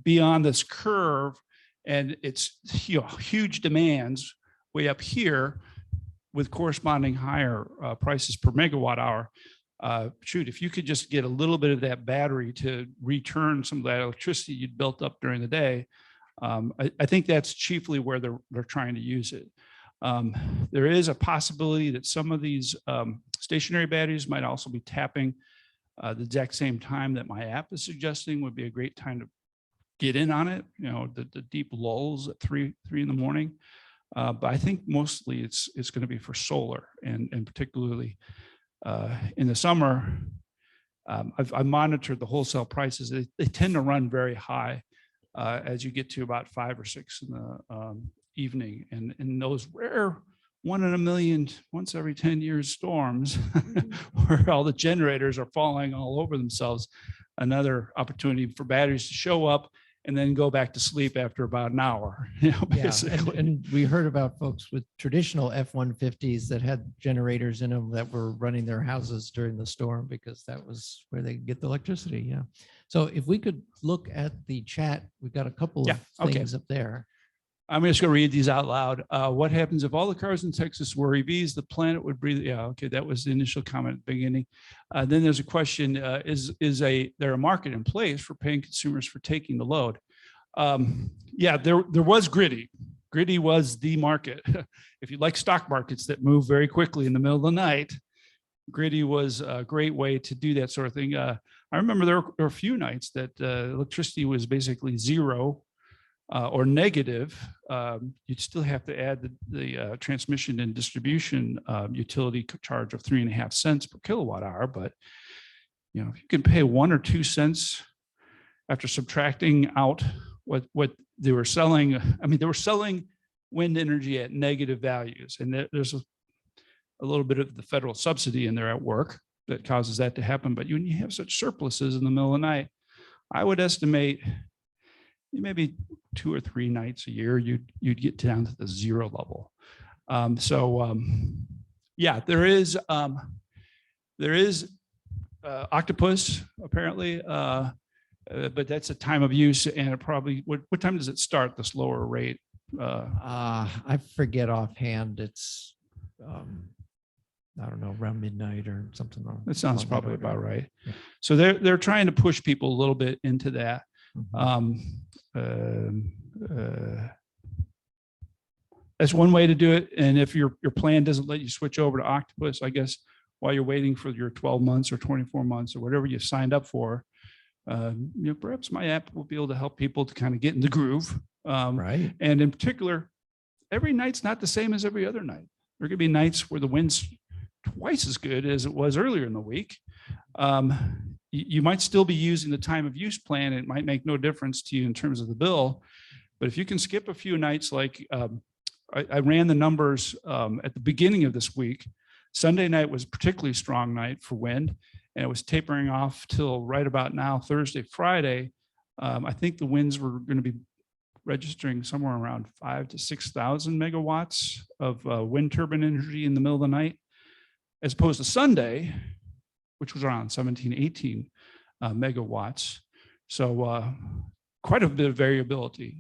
be on this curve and it's huge demands way up here with corresponding higher prices per megawatt hour, if you could just get a little bit of that battery to return some of that electricity you'd built up during the day, I think that's chiefly where they're trying to use it. There is a possibility that some of these stationary batteries might also be tapping the exact same time that my app is suggesting would be a great time to get in on it, the deep lulls at 3 in the morning. But I think mostly it's going to be for solar, and particularly in the summer. I've monitored the wholesale prices. They tend to run very high as you get to about 5 or 6 in the evening, and in those rare 1 in a million, once every 10 years storms where all the generators are falling all over themselves, another opportunity for batteries to show up and then go back to sleep after about an hour. Basically. Yeah, and we heard about folks with traditional F-150s that had generators in them that were running their houses during the storm because that was where they get the electricity. Yeah. So if we could look at the chat, we've got a couple of things up there. I'm just going to read these out loud. What happens if all the cars in Texas were EVs? The planet would breathe. Yeah, okay, that was the initial comment at the beginning. Then there's a question: is there a market in place for paying consumers for taking the load? Yeah, there was Griddy. Griddy was the market. If you like stock markets that move very quickly in the middle of the night, Griddy was a great way to do that sort of thing. I remember there were a few nights that electricity was basically zero or negative. You'd still have to add the transmission and distribution utility charge of 3.5 cents per kilowatt hour. But you know, if you can pay 1 or 2 cents after subtracting out what they were selling, I mean, they were selling wind energy at negative values, and there's a little bit of the federal subsidy in there at work that causes that to happen. But when you have such surpluses in the middle of the night, I would estimate maybe 2 or 3 nights a year, you'd get down to the zero level. Yeah, there is octopus apparently, but that's a time of use, and it probably, what time does it start, the slower rate? I forget offhand. It's, I don't know, around midnight or something. That sounds probably order. about right. Yeah. So they're trying to push people a little bit into that. That's one way to do it. And if your plan doesn't let you switch over to Octopus, I guess while you're waiting for your 12 months or 24 months or whatever you signed up for, you know, perhaps my app will be able to help people to kind of get in the groove. Right. And in particular, every night's not the same as every other night. There could be nights where the wind's twice as good as it was earlier in the week. You might still be using the time of use plan. It might make no difference to you in terms of the bill. But if you can skip a few nights, like I ran the numbers at the beginning of this week. Sunday night was a particularly strong night for wind, and it was tapering off till right about now, Thursday, Friday. I think the winds were going to be registering somewhere around 5,000 to 6,000 megawatts of wind turbine energy in the middle of the night, as opposed to Sunday, which was around 17, 18 megawatts. So quite a bit of variability.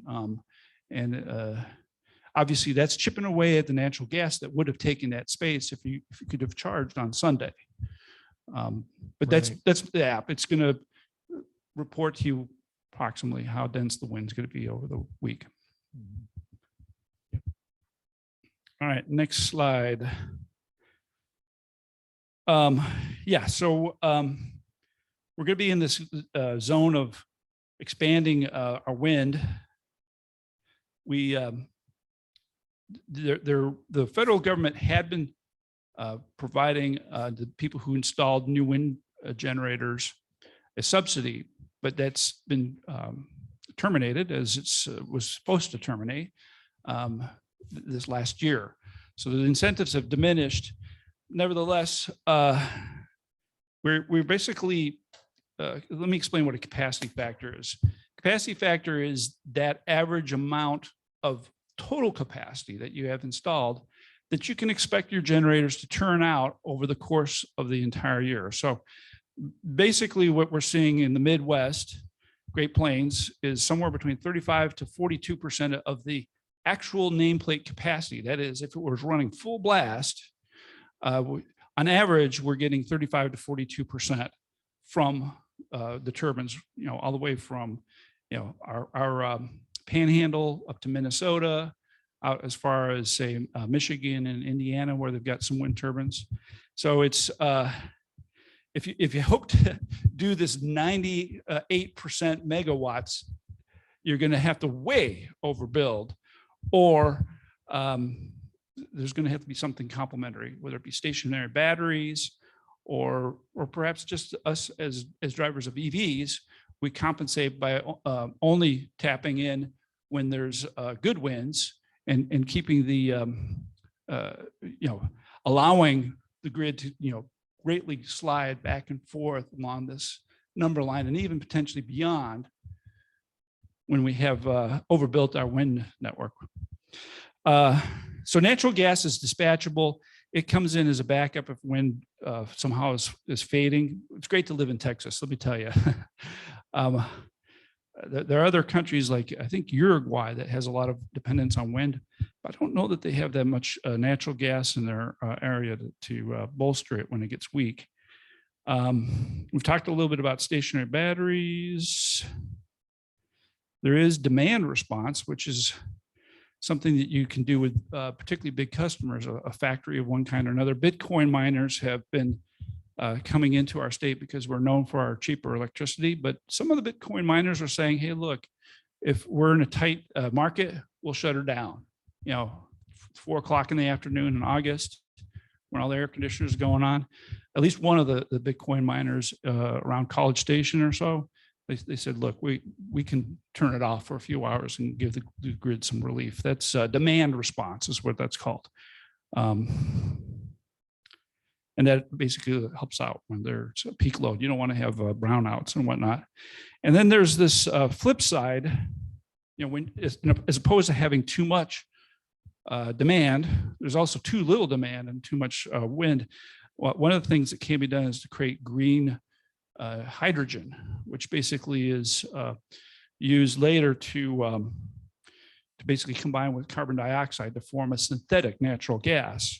Obviously that's chipping away at the natural gas that would have taken that space if you could have charged on Sunday. But that's the app. It's going to report to you approximately how dense the wind's going to be over the week. All right, next slide. Yeah, so we're going to be in this zone of expanding our wind. The federal government had been providing the people who installed new wind generators a subsidy, but that's been terminated, as it was supposed to terminate this last year. So the incentives have diminished. Nevertheless, we're basically, let me explain what a capacity factor is. Capacity factor is that average amount of total capacity that you have installed that you can expect your generators to turn out over the course of the entire year. So basically what we're seeing in the Midwest, Great Plains, is somewhere between 35 to 42% of the actual nameplate capacity. That is, if it was running full blast, on average, we're getting 35 to 42% from the turbines, you know, all the way from, you know, our panhandle up to Minnesota, out as far as say Michigan and Indiana, where they've got some wind turbines. So it's if you hope to do this 98% megawatts, you're going to have to way overbuild, or there's going to have to be something complementary, whether it be stationary batteries, or perhaps just us as drivers of EVs, we compensate by only tapping in when there's good winds and keeping the you know, allowing the grid to, you know, greatly slide back and forth along this number line, and even potentially beyond when we have overbuilt our wind network. So natural gas is dispatchable. It comes in as a backup if wind somehow is fading. It's great to live in Texas, let me tell you. There are other countries like I think Uruguay that has a lot of dependence on wind, but I don't know that they have that much natural gas in their area to bolster it when it gets weak. We've talked a little bit about stationary batteries. There is demand response, which is something that you can do with particularly big customers, a factory of one kind or another. Bitcoin miners have been coming into our state because we're known for our cheaper electricity, but some of the Bitcoin miners are saying, hey, look, if we're in a tight market, we'll shut her down. 4 o'clock in the afternoon in August, when all the air conditioners are going on. At least one of the Bitcoin miners around College Station or so, they said, look, we can turn it off for a few hours and give the grid some relief. That's demand response is what that's called. And that basically helps out when there's a peak load. You don't want to have brownouts and whatnot. And then there's this flip side, when as opposed to having too much demand, there's also too little demand and too much wind. Well, one of the things that can be done is to create green hydrogen, which basically is used later to basically combine with carbon dioxide to form a synthetic natural gas.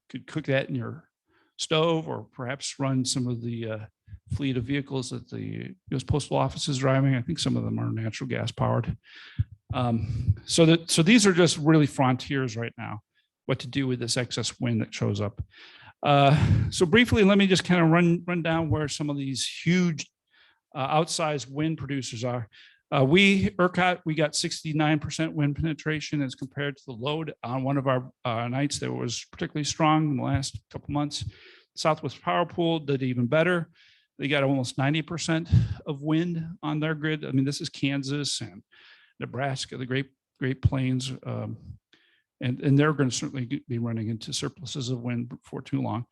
Could cook that in your stove, or perhaps run some of the fleet of vehicles that the U.S. Postal Office is driving. I think some of them are natural gas powered. So these are just really frontiers right now, what to do with this excess wind that shows up. So briefly, let me just kind of run down where some of these huge outsized wind producers are. ERCOT, we got 69% wind penetration as compared to the load on one of our nights that was particularly strong in the last couple months. Southwest Power Pool did even better. They got almost 90% of wind on their grid. I mean, this is Kansas and Nebraska, the Great Plains, and they're going to certainly be running into surpluses of wind before too long.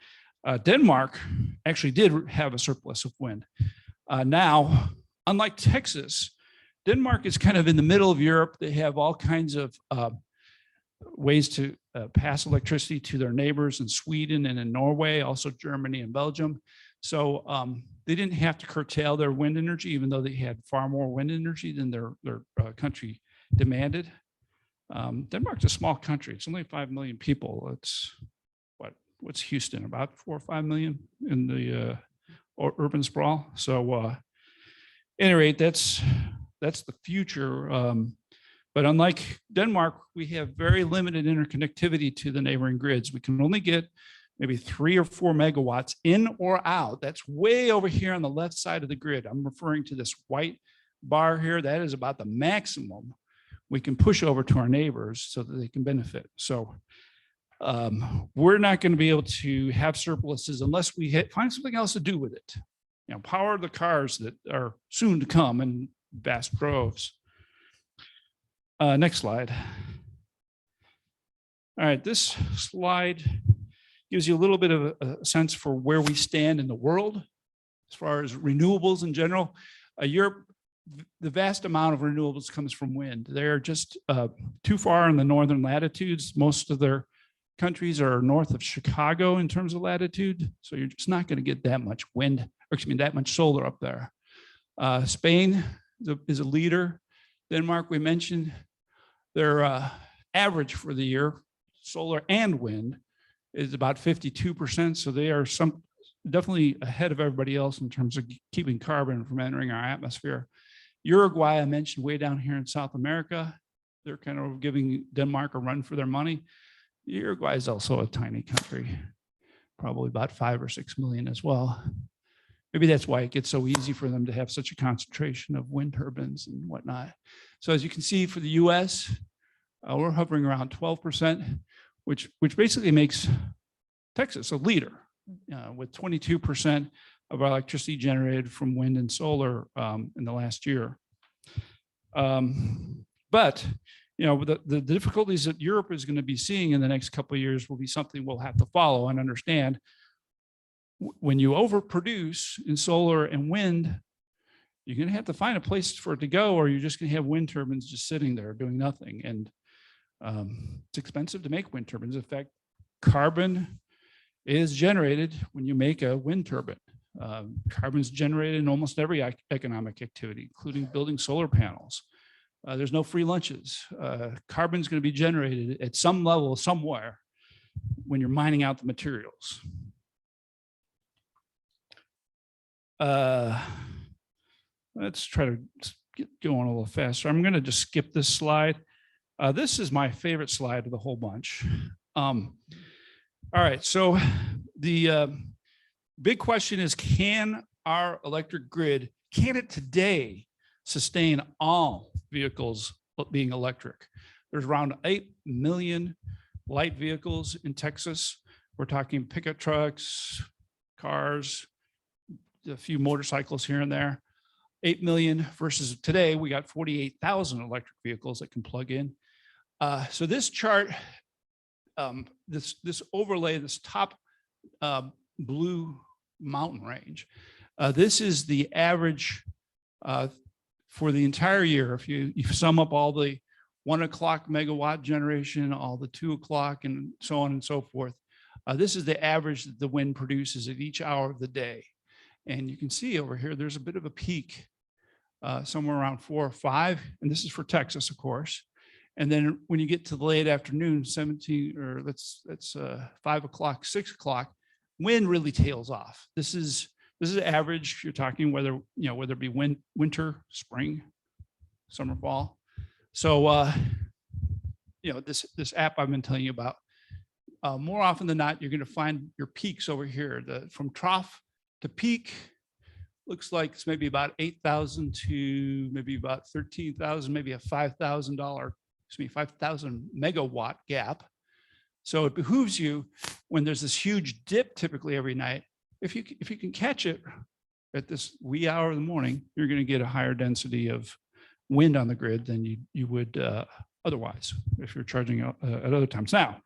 Denmark actually did have a surplus of wind. Now, unlike Texas, Denmark is kind of in the middle of Europe. They have all kinds of ways to pass electricity to their neighbors in Sweden and in Norway, also Germany and Belgium. So they didn't have to curtail their wind energy, even though they had far more wind energy than their country demanded. Denmark's a small country. It's only 5 million people. It's what's Houston, about 4 or 5 million in the urban sprawl. So at any rate, that's the future. But unlike Denmark, we have very limited interconnectivity to the neighboring grids. We can only get maybe 3 or 4 megawatts in or out. That's way over here on the left side of the grid. I'm referring to this white bar here. That is about the maximum we can push over to our neighbors so that they can benefit. So we're not going to be able to have surpluses unless we find something else to do with it. Power the cars that are soon to come in vast droves. Next slide. All right, this slide gives you a little bit of a sense for where we stand in the world as far as renewables in general. Europe, the vast amount of renewables comes from wind. They're just too far in the northern latitudes. Most of their countries are north of Chicago in terms of latitude, so you're just not going to get that much wind, or excuse me, that much solar up there. Spain is a leader. Denmark, we mentioned, their average for the year, solar and wind, is about 52%. So they are definitely ahead of everybody else in terms of keeping carbon from entering our atmosphere. Uruguay, I mentioned, way down here in South America. They're kind of giving Denmark a run for their money. Uruguay is also a tiny country, probably about 5 or 6 million as well. Maybe that's why it gets so easy for them to have such a concentration of wind turbines and whatnot. So as you can see for the US, we're hovering around 12%, which basically makes Texas a leader with 22% of our electricity generated from wind and solar in the last year. But the difficulties that Europe is going to be seeing in the next couple of years will be something we'll have to follow and understand. When you overproduce in solar and wind, you're going to have to find a place for it to go, or you're just going to have wind turbines just sitting there doing nothing. And it's expensive to make wind turbines. In fact, carbon is generated when you make a wind turbine. Carbon's generated in almost every economic activity, including building solar panels. There's no free lunches. Carbon's going to be generated at some level somewhere when you're mining out the materials. Let's try to get going a little faster. I'm going to just skip this slide. This is my favorite slide of the whole bunch. All right, so the big question is, can our electric grid, can it today sustain all vehicles being electric? There's around 8 million light vehicles in Texas. We're talking pickup trucks, cars, a few motorcycles here and there. 8 million versus today, we got 48,000 electric vehicles that can plug in. So this chart, this overlay, this top blue mountain range, this is the average for the entire year. If you sum up all the 1 o'clock megawatt generation, all the 2 o'clock and so on and so forth, this is the average that the wind produces at each hour of the day. And you can see over here, there's a bit of a peak somewhere around 4 or 5. And this is for Texas, of course. And then when you get to the late afternoon, 17, or that's 5 o'clock, 6 o'clock, wind really tails off. This is average. You're talking whether it be winter, spring, summer, fall. So this app I've been telling you about, more often than not, you're going to find your peaks over here. From trough to peak looks like it's maybe about 8,000 to maybe about 13,000, maybe a $5,000 megawatt gap. So it behooves you, when there's this huge dip typically every night, if you can catch it at this wee hour of the morning, you're going to get a higher density of wind on the grid than you would otherwise if you're charging at other times. Now,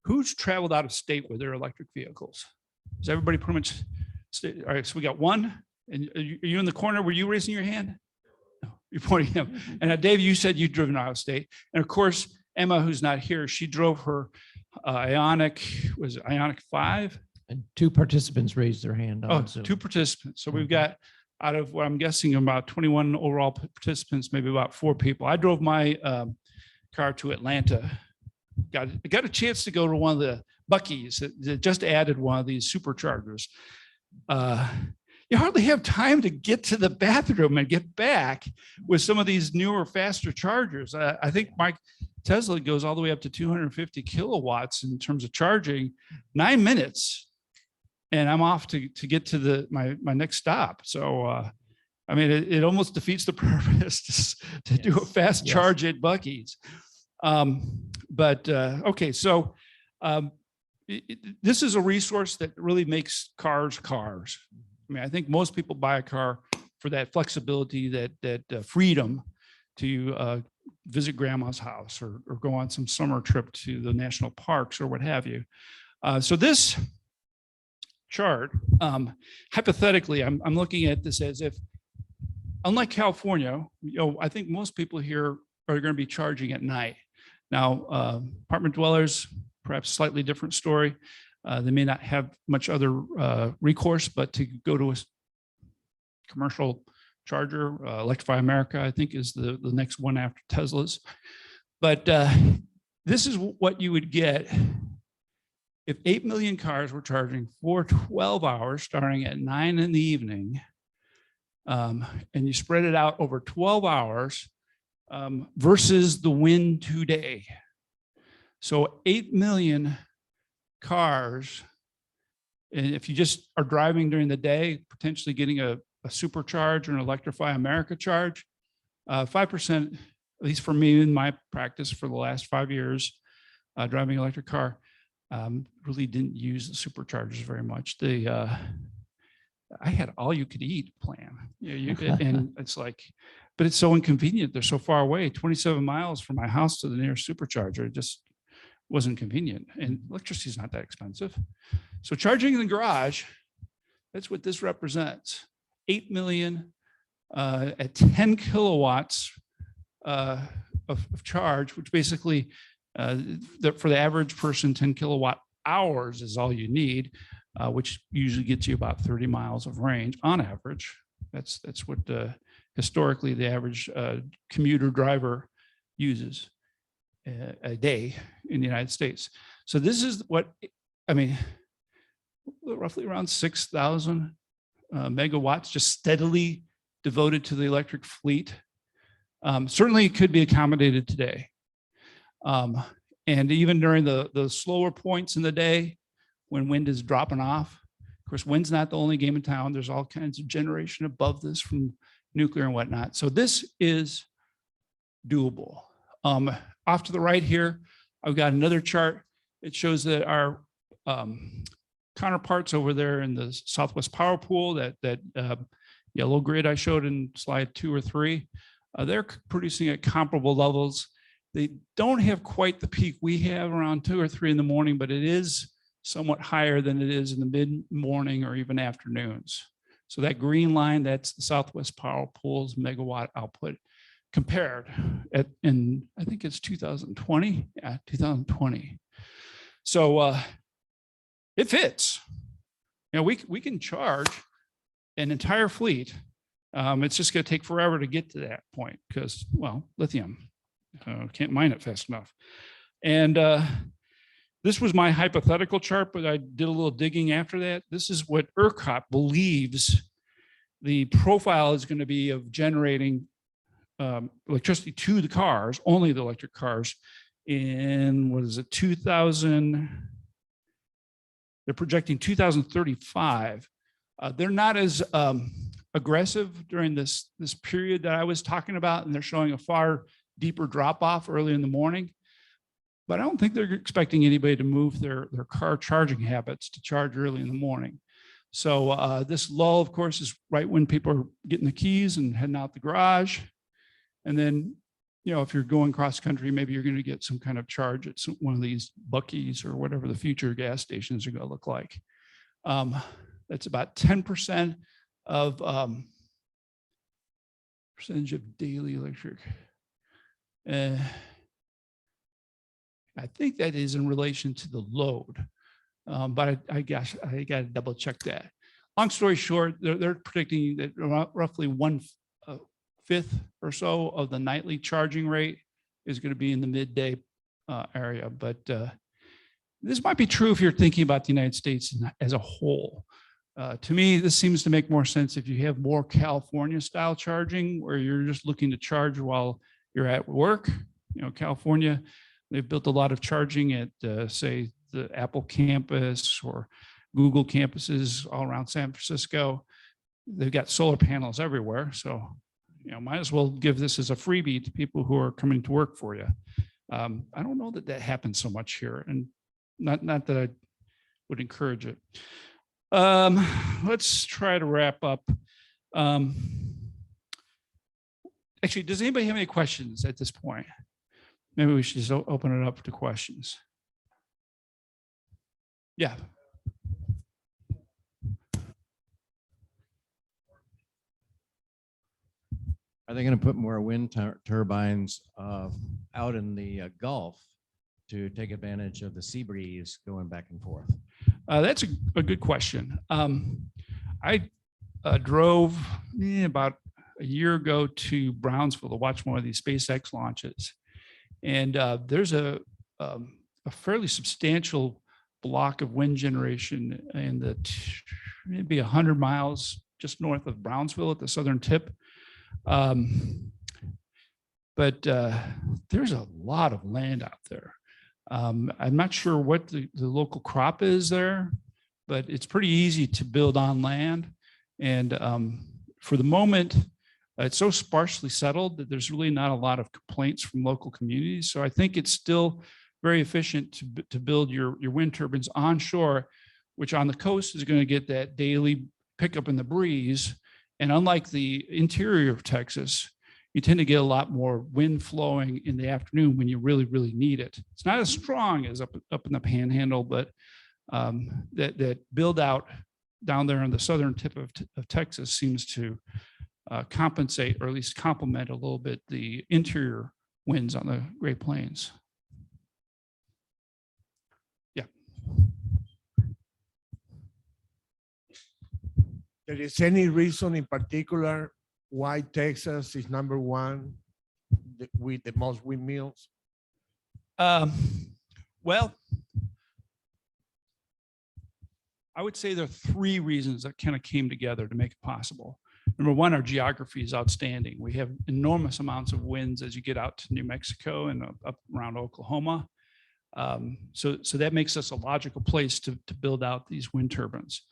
who's traveled out of state with their electric vehicles? Is everybody pretty much all right? So we got one. And are you in the corner? Were you raising your hand? No, you're pointing him. And Dave, you said you'd driven out of state. And of course, Emma, who's not here, she drove her Ionic 5? And 2 participants raised their hand on Zoom. 2 participants. So we've got, out of what I'm guessing, about 21 overall participants, maybe about 4 people. I drove my car to Atlanta. Got a chance to go to one of the Buc-ee's that just added one of these superchargers. You hardly have time to get to the bathroom and get back with some of these newer, faster chargers. I think my Tesla goes all the way up to 250 kilowatts in terms of charging, 9 minutes. And I'm off to get to my next stop. So, I mean, it almost defeats the purpose to do a fast charge at Buc-ee's. Okay, so this is a resource that really makes cars cars. I mean, I think most people buy a car for that flexibility, that freedom to visit grandma's house or go on some summer trip to the national parks or what have you. So this chart, hypothetically, I'm looking at this as if, unlike California, I think most people here are going to be charging at night. Now, apartment dwellers, perhaps slightly different story. They may not have much other recourse, but to go to a commercial charger, Electrify America, I think, is the next one after Tesla's. But this is what you would get if 8 million cars were charging for 12 hours, starting at 9 in the evening, and you spread it out over 12 hours versus the wind today. So 8 million cars, and if you just are driving during the day, potentially getting a supercharge or an Electrify America charge, 5%, at least for me in my practice for the last 5 years, driving an electric car, really didn't use the superchargers very much. I had all you could eat plan, and it's like, but it's so inconvenient. They're so far away, 27 miles from my house to the nearest supercharger. It just wasn't convenient, and electricity is not that expensive. So charging in the garage, that's what this represents. 8 million at 10 kilowatts of charge, which basically for the average person, 10 kilowatt hours is all you need, which usually gets you about 30 miles of range on average. That's what historically the average commuter driver uses a day in the United States. So this is what, I mean, roughly around 6,000 megawatts just steadily devoted to the electric fleet. Certainly it could be accommodated today. And even during the slower points in the day when wind is dropping off, of course, wind's not the only game in town. There's all kinds of generation above this from nuclear and whatnot. So this is doable. Off to the right here, I've got another chart. It shows that our counterparts over there in the Southwest Power Pool, that yellow grid I showed in slide 2 or 3, they're producing at comparable levels. They don't have quite the peak we have around 2 or 3 in the morning, but it is somewhat higher than it is in the mid-morning or even afternoons. So that green line, that's the Southwest Power Pool's megawatt output compared in, I think it's 2020. Yeah, 2020. So it fits. You know, we can charge an entire fleet. It's just going to take forever to get to that point because, well, lithium, can't mine it fast enough. And this was my hypothetical chart, but I did a little digging after that. This is what ERCOT believes the profile is going to be of generating electricity to the cars, only the electric cars, in, what is it, 2000, they're projecting 2035. They're not as aggressive during this period that I was talking about, and they're showing a far deeper drop off early in the morning. But I don't think they're expecting anybody to move their car charging habits to charge early in the morning. So this lull, of course, is right when people are getting the keys and heading out the garage. And then, you know, if you're going cross country, maybe you're going to get some kind of charge at one of these Buc-ee's or whatever the future gas stations are going to look like. That's about 10% of percentage of daily electric. I think that is in relation to the load, but I guess I got to double check that. Long story short, they're predicting that roughly 1/5 or so of the nightly charging rate is going to be in the midday area. But this might be true if you're thinking about the United States as a whole. To me, this seems to make more sense if you have more California style charging where you're just looking to charge while you're at work. You know, California, they've built a lot of charging at, say, the Apple campus or Google campuses all around San Francisco. They've got solar panels everywhere. So, you know, might as well give this as a freebie to people who are coming to work for you. I don't know that that happens so much here, and not that I would encourage it. Let's try to wrap up. Actually, does anybody have any questions at this point? Maybe we should just open it up to questions. Yeah. Are they going to put more wind turbines out in the Gulf to take advantage of the sea breeze going back and forth? That's a good question. I drove about a year ago to Brownsville to watch one of these SpaceX launches. And there's a fairly substantial block of wind generation in the maybe 100 miles just north of Brownsville at the southern tip. But there's a lot of land out there. I'm not sure what the local crop is there, but it's pretty easy to build on land. And for the moment, it's so sparsely settled that there's really not a lot of complaints from local communities. So I think it's still very efficient to build your wind turbines onshore, which on the coast is going to get that daily pickup in the breeze. And unlike the interior of Texas, you tend to get a lot more wind flowing in the afternoon when you really, really need it. It's not as strong as up in the panhandle, but that build out down there on the southern tip of Texas seems to compensate, or at least complement a little bit, the interior winds on the Great Plains. Yeah. there is any reason in particular why Texas is number one with the most windmills? Well, I would say there are three reasons that kind of came together to make it possible. Number one, our geography is outstanding. We have enormous amounts of winds as you get out to New Mexico and up around Oklahoma. So that makes us a logical place to build out these wind turbines.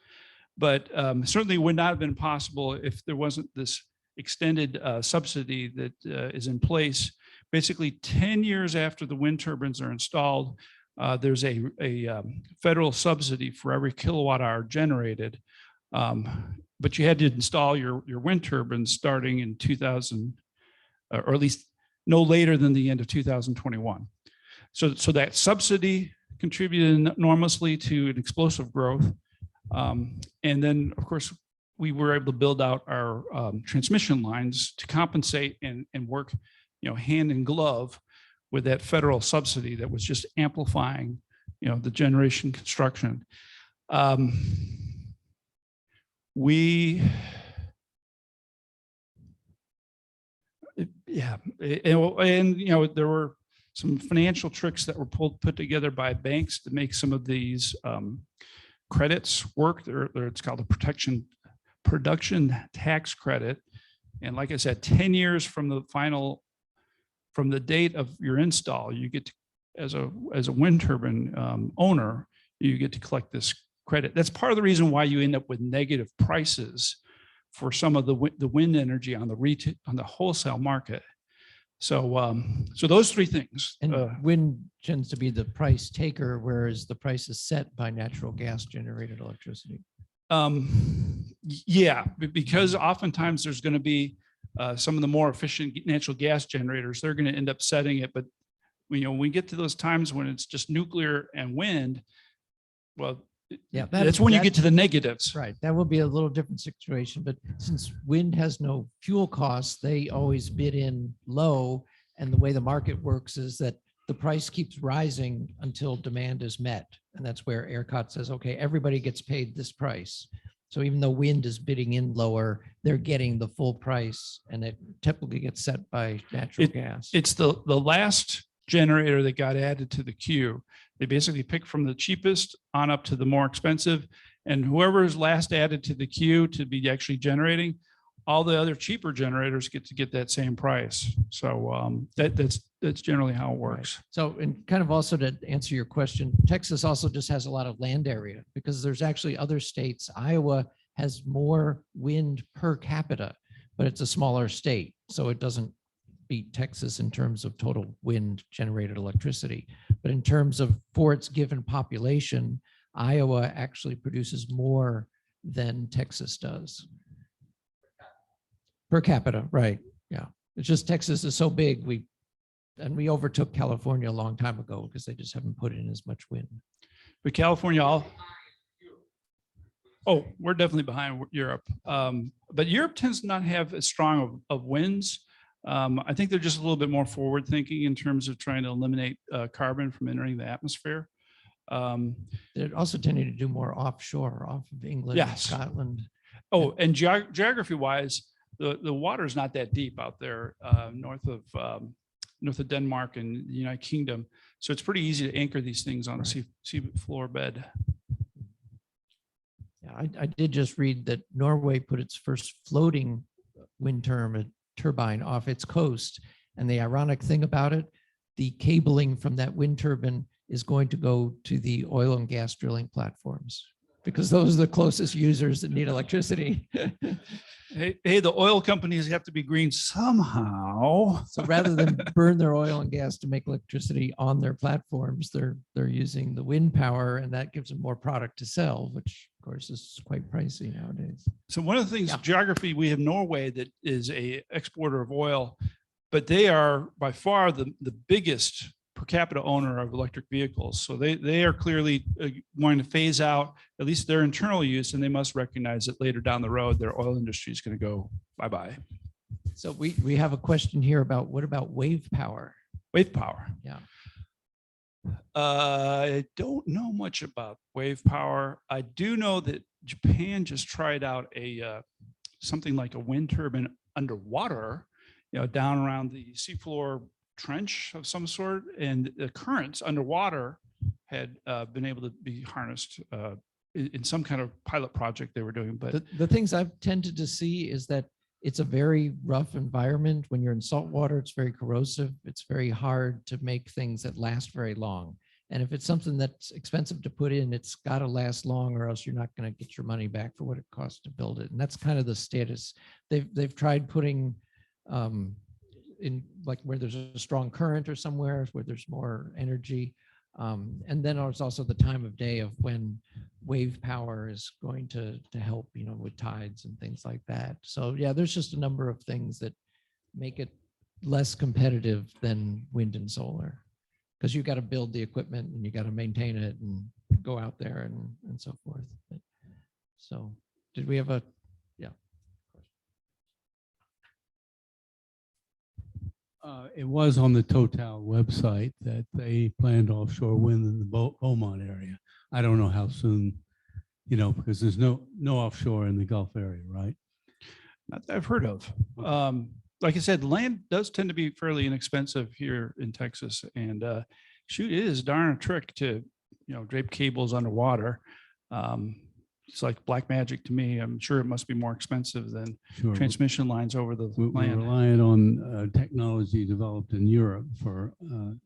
But certainly would not have been possible if there wasn't this extended subsidy that is in place. Basically 10 years after the wind turbines are installed, there's a federal subsidy for every kilowatt hour generated. But you had to install your wind turbines starting in 2000, or at least no later than the end of 2021. So that subsidy contributed enormously to an explosive growth. And then, of course, we were able to build out our transmission lines to compensate and work, hand in glove with that federal subsidy that was just amplifying, the generation construction. There were some financial tricks that were put together by banks to make some of these credits work. It's called a production tax credit. And like I said, 10 years from the date of your install, you get to, as a wind turbine owner, you get to collect this credit. That's part of the reason why you end up with negative prices for some of the wind energy on the wholesale market. So those three things. And wind tends to be the price taker, whereas the price is set by natural gas generated electricity. Yeah, because oftentimes there's going to be some of the more efficient natural gas generators, they're going to end up setting it. But when we get to those times when it's just nuclear and wind, well, yeah, that's when you get to the negatives. Right. That will be a little different situation. But since wind has no fuel costs, they always bid in low. And the way the market works is that the price keeps rising until demand is met. And that's where ERCOT says, okay, everybody gets paid this price. So even though wind is bidding in lower, they're getting the full price, and it typically gets set by natural gas. It's the last generator that got added to the queue. They basically pick from the cheapest on up to the more expensive, and whoever is last added to the queue to be actually generating, all the other cheaper generators get that same price. So that's generally how it works. Right. So, and kind of also to answer your question, Texas also just has a lot of land area because there's actually other states. Iowa has more wind per capita, but it's a smaller state, so it doesn't beat Texas in terms of total wind generated electricity. But in terms of for its given population, Iowa actually produces more than Texas does. Per capita, right? Yeah. It's just Texas is so big, we overtook California a long time ago because they just haven't put in as much wind. But California, we're definitely behind Europe. But Europe tends to not have as strong of winds. I think they're just a little bit more forward thinking in terms of trying to eliminate carbon from entering the atmosphere. They're also tending to do more offshore, off of England, yes. And Scotland. Oh, and geography wise, the water is not that deep out there north of Denmark and the United Kingdom. So it's pretty easy to anchor these things on a sea floor bed. Yeah, I did just read that Norway put its first floating wind turbine off its coast. And the ironic thing about it, the cabling from that wind turbine is going to go to the oil and gas drilling platforms because those are the closest users that need electricity. Hey, the oil companies have to be green somehow. So rather than burn their oil and gas to make electricity on their platforms, they're using the wind power, and that gives them more product to sell, which of course is quite pricey nowadays. So one of the things, geography, we have Norway that is a exporter of oil, but they are by far the biggest per capita owner of electric vehicles. So they are clearly wanting to phase out at least their internal use, and they must recognize that later down the road, their oil industry is going to go bye-bye. So we have a question here about what about wave power? Wave power. Yeah. I don't know much about wave power. I do know that Japan just tried out a something like a wind turbine underwater, down around the seafloor trench of some sort, and the currents underwater had been able to be harnessed in some kind of pilot project they were doing. But The things I've tended to see is that it's a very rough environment. When you're in salt water, it's very corrosive. It's very hard to make things that last very long. And if it's something that's expensive to put in, it's got to last long, or else you're not going to get your money back for what it costs to build it. And that's kind of the status. They've tried putting in, like, where there's a strong current or somewhere where there's more energy. And then there's also the time of day of when wave power is going to help, with tides and things like that. So yeah, there's just a number of things that make it less competitive than wind and solar, because you got to build the equipment and you got to maintain it and go out there and so forth. So did we have a, yeah. It was on the Total website that they planned offshore wind in the Beaumont area. I don't know how soon, because there's no offshore in the Gulf area, right? not that I've heard of. Like I said, land does tend to be fairly inexpensive here in Texas, and shoot, it is darn a trick to, drape cables underwater. It's like black magic to me. I'm sure it must be more expensive than Sure. transmission lines over the We're land. relying on technology developed in Europe for,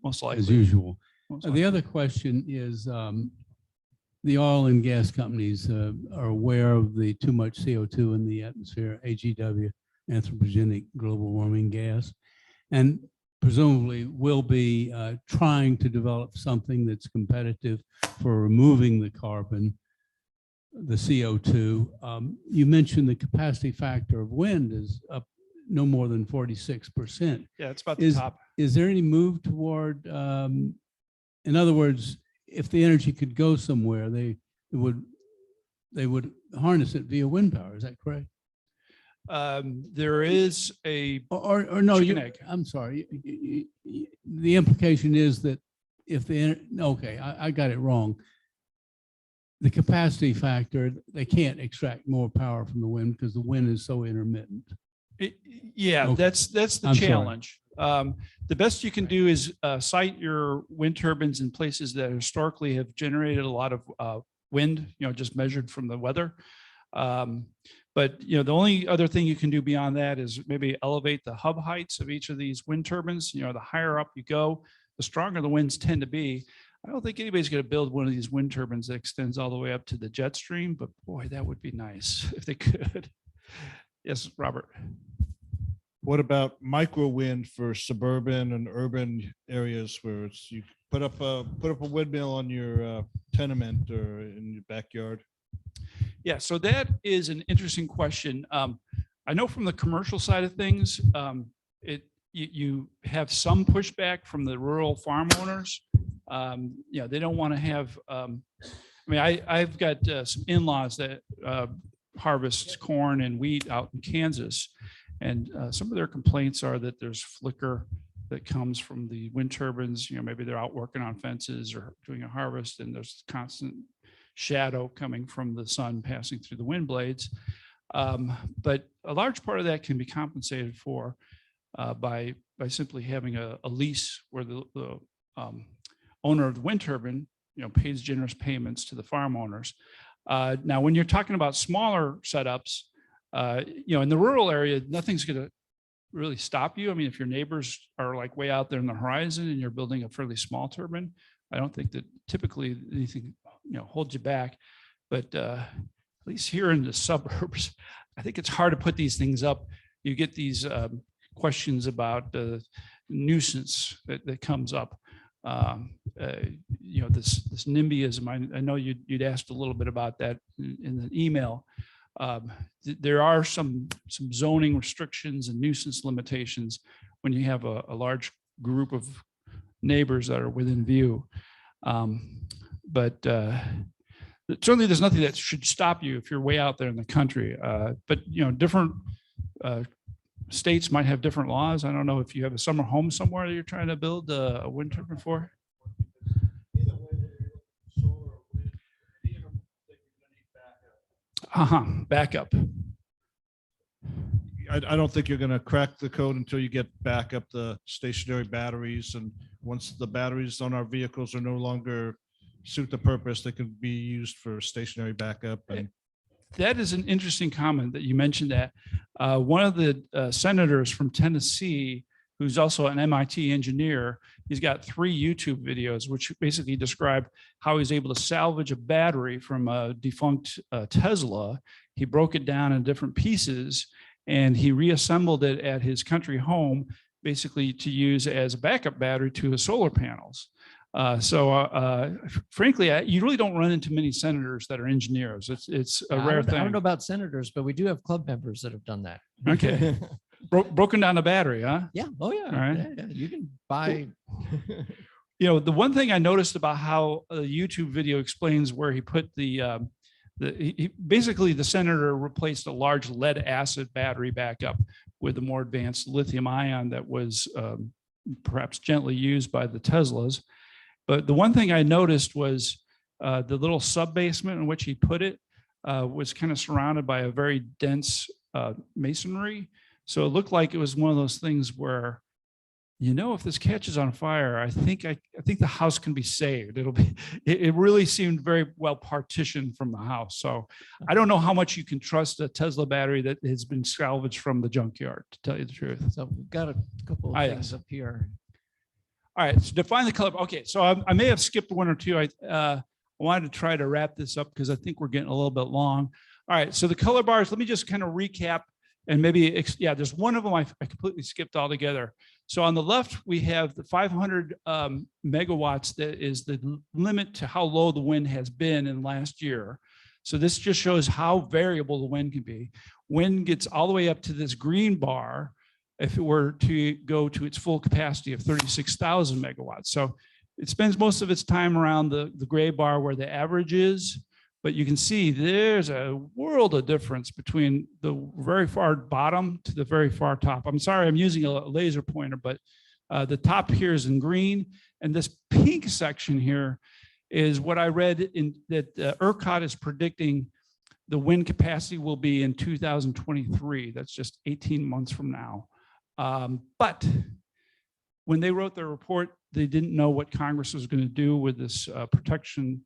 Most as likely. usual. Most The likely. other question is, the oil and gas companies are aware of the too much CO2 in the atmosphere, AGW, anthropogenic global warming gas, and presumably will be trying to develop something that's competitive for removing the carbon, the CO2. You mentioned the capacity factor of wind is up no more than 46%. Yeah, it's about the top. Is there any move toward, in other words, if the energy could go somewhere, they would harness it via wind power? Is that correct? There is a Or no, chicken egg. I'm sorry. The implication is that if okay, I got it wrong. The capacity factor, they can't extract more power from the wind because the wind is so intermittent. Yeah, Okay. that's the I'm sorry. challenge. The best you can do is site your wind turbines in places that historically have generated a lot of wind, just measured from the weather. But the only other thing you can do beyond that is maybe elevate the hub heights of each of these wind turbines. The higher up you go, the stronger the winds tend to be. I don't think anybody's going to build one of these wind turbines that extends all the way up to the jet stream, but boy, that would be nice if they could. Yes, Robert. What about micro wind for suburban and urban areas where it's you put up a windmill on your tenement or in your backyard? Yeah, so that is an interesting question. I know from the commercial side of things, you have some pushback from the rural farm owners. They don't want to have. I've got some in-laws that harvest corn and wheat out in Kansas, and some of their complaints are that there's flicker that comes from the wind turbines. Maybe they're out working on fences or doing a harvest, and there's constant shadow coming from the sun passing through the wind blades. But a large part of that can be compensated for by simply having a lease where the owner of the wind turbine pays generous payments to the farm owners. Now, when you're talking about smaller setups, in the rural area, nothing's going to really stop you. I mean, if your neighbors are like way out there in the horizon and you're building a fairly small turbine, I don't think that typically anything holds you back. But at least here in the suburbs, I think it's hard to put these things up. You get these questions about the nuisance that comes up. This NIMBYism. I know you'd asked a little bit about that in the email. There are some zoning restrictions and nuisance limitations when you have a large group of neighbors that are within view. But certainly there's nothing that should stop you if you're way out there in the country. But different states might have different laws. I don't know if you have a summer home somewhere that you're trying to build a wind turbine for. Backup. I don't think you're gonna crack the code until you get back up the stationary batteries. And once the batteries on our vehicles are no longer suit the purpose, they can be used for stationary backup. And That is an interesting comment that you mentioned that. One of the senators from Tennessee, who's also an MIT engineer, he's got 3 YouTube videos, which basically describe how he's able to salvage a battery from a defunct Tesla. He broke it down in different pieces and he reassembled it at his country home, basically to use as a backup battery to his solar panels. Frankly, you really don't run into many senators that are engineers. It's a rare thing. I don't know about senators, but we do have club members that have done that. Okay. Broken down the battery, huh? Yeah. Oh yeah. All right. Yeah. You can buy. You know, the one thing I noticed about how a YouTube video explains where he put basically the senator replaced a large lead acid battery backup with a more advanced lithium ion that was perhaps gently used by the Teslas. But the one thing I noticed was the little sub basement in which he put it was kind of surrounded by a very dense masonry. So it looked like it was one of those things where, you know, if this catches on fire, I think the house can be saved. It really seemed very well partitioned from the house. So I don't know how much you can trust a Tesla battery that has been salvaged from the junkyard, to tell you the truth. So we've got a couple of things up here. All right, so define the color. Okay, so I may have skipped one or two. I wanted to try to wrap this up because I think we're getting a little bit long. All right, so the color bars, let me just kind of recap and maybe, yeah, there's one of them I completely skipped altogether. So on the left, we have the 500 megawatts that is the limit to how low the wind has been in last year. So this just shows how variable the wind can be. Wind gets all the way up to this green bar if it were to go to its full capacity of 36,000 megawatts. So it spends most of its time around the gray bar where the average is, but you can see there's a world of difference between the very far bottom to the very far top. I'm sorry, I'm using a laser pointer, but the top here is in green, and this pink section here is what I read in that ERCOT is predicting the wind capacity will be in 2023. That's just 18 months from now. But when they wrote their report, they didn't know what Congress was going to do with this production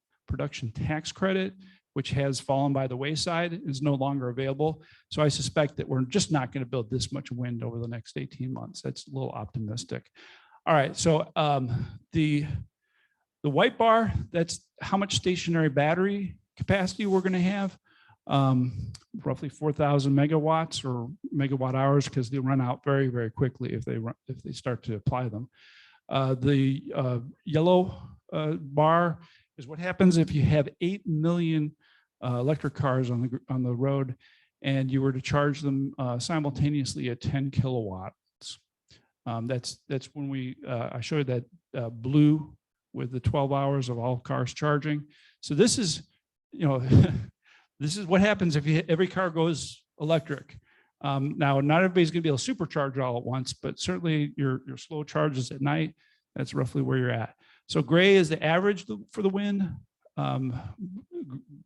tax credit, which has fallen by the wayside, is no longer available. So I suspect that we're just not going to build this much wind over the next 18 months. That's a little optimistic. All right, so the white bar, that's how much stationary battery capacity we're going to have. Roughly 4,000 megawatts or megawatt hours, because they run out very, very quickly if they start to apply them. The yellow bar is what happens if you have 8 million electric cars on the road and you were to charge them simultaneously at 10 kilowatts. That's when I showed that blue with the 12 hours of all cars charging. So this is, you know, this is what happens if every car goes electric. Now, not everybody's going to be able to supercharge all at once, but certainly your slow charges at night, that's roughly where you're at. So gray is the average for the wind.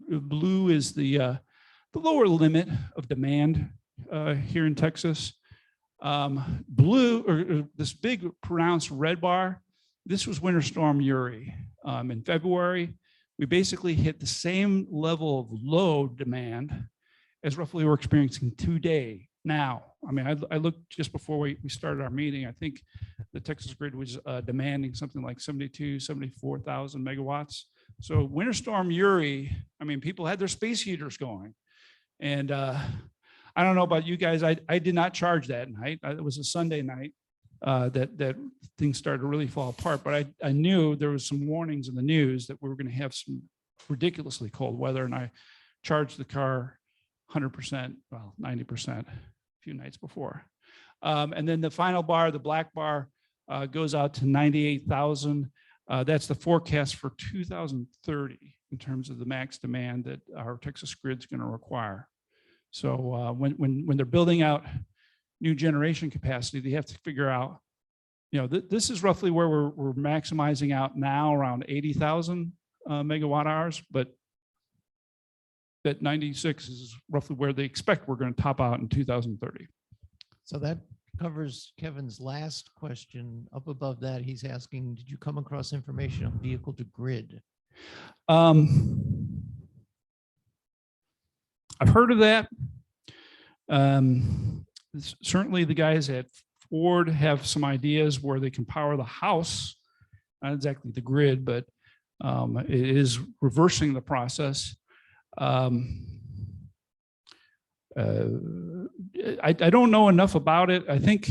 Blue is the lower limit of demand here in Texas. Blue, or this big pronounced red bar, this was Winter Storm Uri. In February, we basically hit the same level of load demand as roughly we're experiencing today now. I mean, I looked just before we started our meeting. I think the Texas grid was demanding something like 74,000 megawatts. So Winter Storm Uri, I mean, people had their space heaters going. And I don't know about you guys, I did not charge that night. It was a Sunday night that things started to really fall apart. But I knew there was some warnings in the news that we were going to have some ridiculously cold weather. And I charged the car 100%, well, 90% a few nights before. And then the final bar, the black bar, goes out to 98,000. That's the forecast for 2030 in terms of the max demand that our Texas grid's going to require. So when they're building out new generation capacity, they have to figure out, you know, this is roughly where we're maximizing out now, around 80,000 megawatt hours, but that 96 is roughly where they expect we're going to top out in 2030. So that covers Kevin's last question. Up above that, he's asking, did you come across information on vehicle to grid? I've heard of that. Certainly the guys at Ford have some ideas where they can power the house, not exactly the grid, but it is reversing the process. I don't know enough about it. I think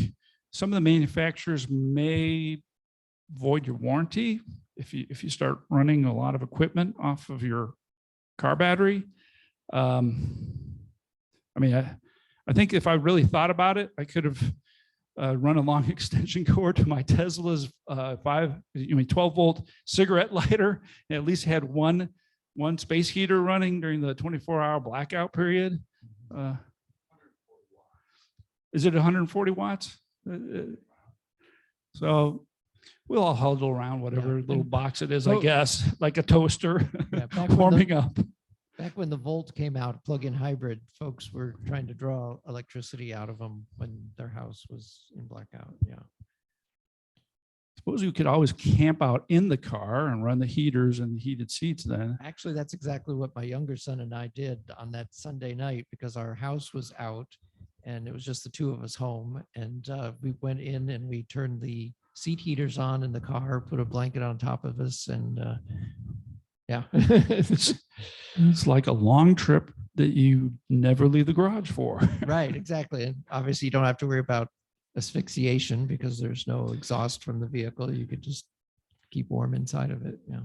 some of the manufacturers may void your warranty if you start running a lot of equipment off of your car battery. I mean, I think if I really thought about it, I could have run a long extension cord to my Tesla's 12-volt cigarette lighter, and at least had one space heater running during the 24-hour blackout period. Is it 140 watts? So we'll all huddle around whatever little box it is, I guess, like a toaster, warming up. Back when the Volt came out, plug-in hybrid, folks were trying to draw electricity out of them when their house was in blackout. Yeah. Suppose you could always camp out in the car and run the heaters and the heated seats then. Actually, that's exactly what my younger son and I did on that Sunday night, because our house was out and it was just the two of us home. And we went in and we turned the seat heaters on in the car, put a blanket on top of us, and yeah. It's like a long trip that you never leave the garage for. Right, exactly. And obviously you don't have to worry about asphyxiation because there's no exhaust from the vehicle. You could just keep warm inside of it. Yeah.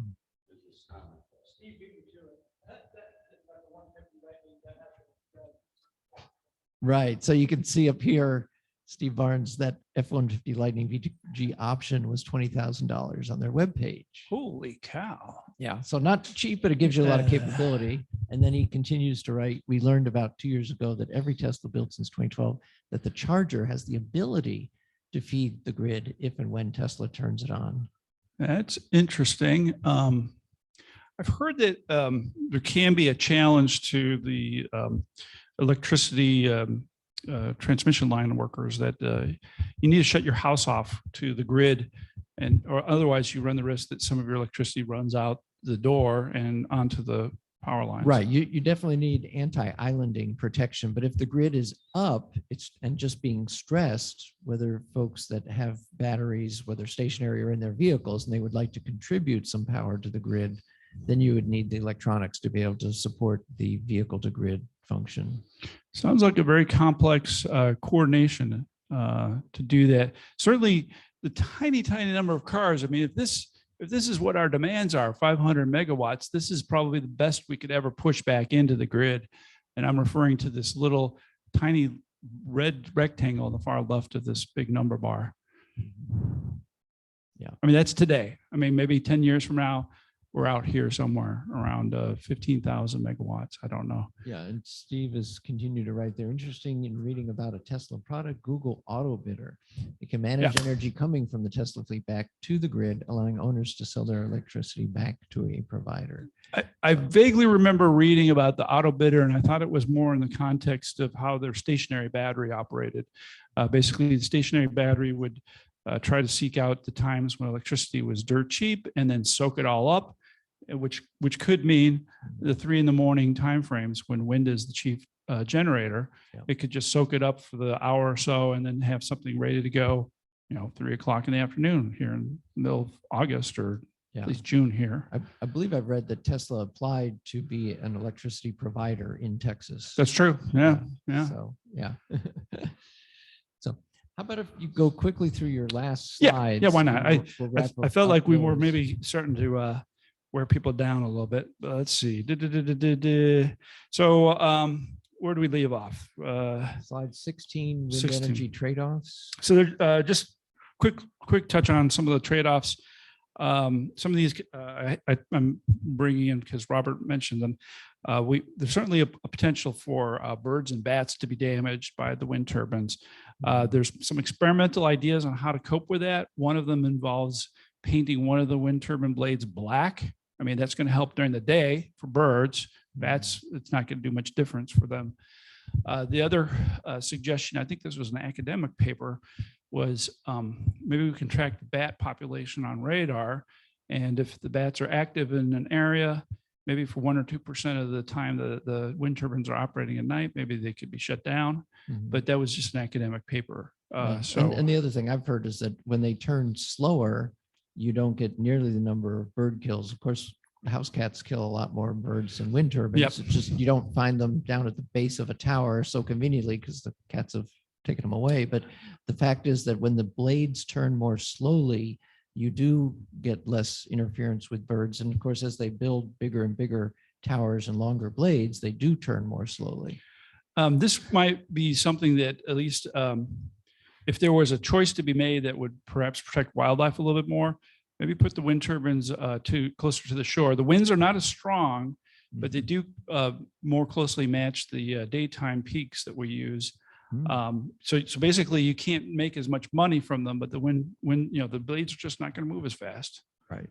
Right. So you can see up here, Steve Barnes, that F-150 Lightning VG option was $20,000 on their webpage. Holy cow. Yeah. So not cheap, but it gives you a lot of capability. And then he continues to write, we learned about 2 years ago that every Tesla built since 2012, that the charger has the ability to feed the grid if and when Tesla turns it on. That's interesting. I've heard that there can be a challenge to the electricity transmission line workers, that you need to shut your house off to the grid, or otherwise you run the risk that some of your electricity runs out the door and onto the power lines. Right. You definitely need anti-islanding protection, but if the grid is up, and just being stressed, whether folks that have batteries, whether stationary or in their vehicles, and they would like to contribute some power to the grid, then you would need the electronics to be able to support the vehicle to grid function. Sounds like a very complex coordination to do that. Certainly the tiny number of cars. I mean, if this is what our demands are, 500 megawatts, this is probably the best we could ever push back into the grid. And I'm referring to this little tiny red rectangle on the far left of this big number bar. Yeah. I mean, that's today. I mean, maybe 10 years from now, we're out here somewhere around 15,000 megawatts. I don't know. Yeah, and Steve has continued to write there. Interesting in reading about a Tesla product, Google Auto Bidder. It can manage energy coming from the Tesla fleet back to the grid, allowing owners to sell their electricity back to a provider. I vaguely remember reading about the Auto Bidder, and I thought it was more in the context of how their stationary battery operated. Basically, the stationary battery would try to seek out the times when electricity was dirt cheap and then soak it all up, which could mean the 3 in the morning timeframes when wind is the chief generator. Yeah. It could just soak it up for the hour or so and then have something ready to go, 3 o'clock in the afternoon here in the middle of August, or at least June here. I believe I've read that Tesla applied to be an electricity provider in Texas. That's true. Yeah. So, yeah. So how about if you go quickly through your last slides? Yeah, why not? We'll wrap I felt like we were those. maybe starting to wear people down a little bit. But let's see. So where do we leave off? Slide 16, wind 16. energy trade-offs. So just quick touch on some of the trade-offs. Some of these I'm bringing in because Robert mentioned them. There's certainly a potential for birds and bats to be damaged by the wind turbines. There's some experimental ideas on how to cope with that. One of them involves painting one of the wind turbine blades black I mean, that's going to help during the day for birds. Bats, it's not going to do much difference for them. The other suggestion, I think this was an academic paper, was maybe we can track the bat population on radar. And if the bats are active in an area, maybe for 1 or 2% of the time the wind turbines are operating at night, maybe they could be shut down. But that was just an academic paper. And the other thing I've heard is that when they turn slower, you don't get nearly the number of bird kills. Of course, house cats kill a lot more birds than wind turbines. Yep. It's just you don't find them down at the base of a tower so conveniently because the cats have taken them away. But the fact is that when the blades turn more slowly, you do get less interference with birds. And of course, as they build bigger and bigger towers and longer blades, they do turn more slowly. This might be something that at least if there was a choice to be made that would perhaps protect wildlife a little bit more, maybe put the wind turbines closer to the shore. The winds are not as strong, but they do more closely match the daytime peaks that we use. So basically you can't make as much money from them, but the wind, the blades are just not going to move as fast. Right.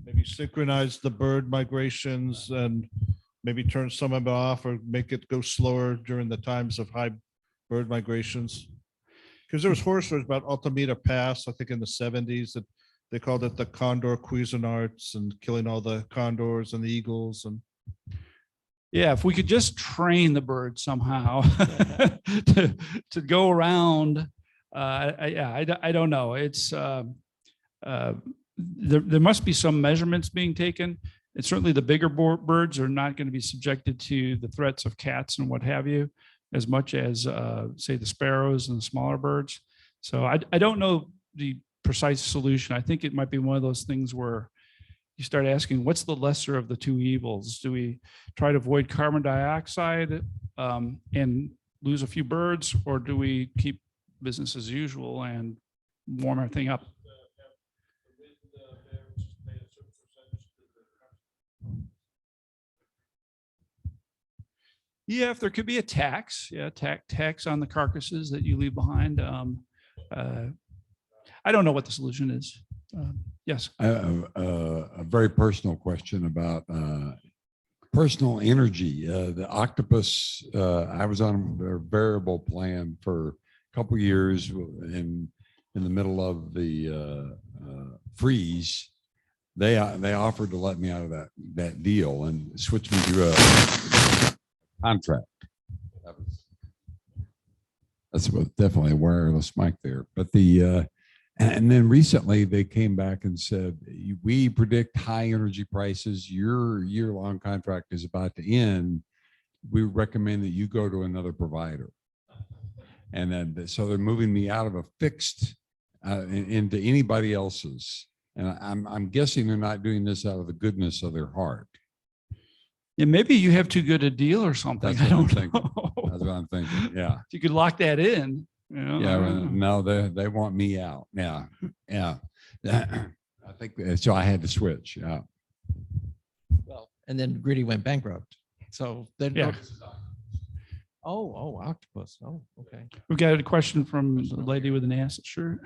Maybe synchronize the bird migrations and maybe turn some of it off or make it go slower during the times of high bird migrations. Because there was horror stories about Altamira Pass, I think in the 70s, that they called it the Condor Cuisinarts and killing all the condors and the eagles. And yeah, if we could just train the bird somehow to go around, I don't know. It's there must be some measurements being taken. And certainly the bigger birds are not going to be subjected to the threats of cats and what have you, as much as say the sparrows and the smaller birds. So I don't know the precise solution. I think it might be one of those things where you start asking, what's the lesser of the two evils? Do we try to avoid carbon dioxide and lose a few birds, or do we keep business as usual and warm everything up? Yeah, if there could be a tax, tax on the carcasses that you leave behind. I don't know what the solution is. Yes. A very personal question about personal energy. The octopus, I was on a variable plan for a couple of years in the middle of the freeze. They offered to let me out of that deal and switch me to a contract. That's definitely a wireless mic there. But and then recently they came back and said, we predict high energy prices. Your year-long contract is about to end. We recommend that you go to another provider. And then so they're moving me out of a fixed into anybody else's. And I'm guessing they're not doing this out of the goodness of their heart. Yeah, maybe you have too good a deal or something. I don't know. That's what I'm thinking. Yeah. If you could lock that in. Yeah. No, they want me out. Yeah. Yeah. I think so. I had to switch. Yeah. Well, and then Gritty went bankrupt. So then. Yeah. Oh, octopus. Oh, okay. We've got a question from the lady with an acid shirt.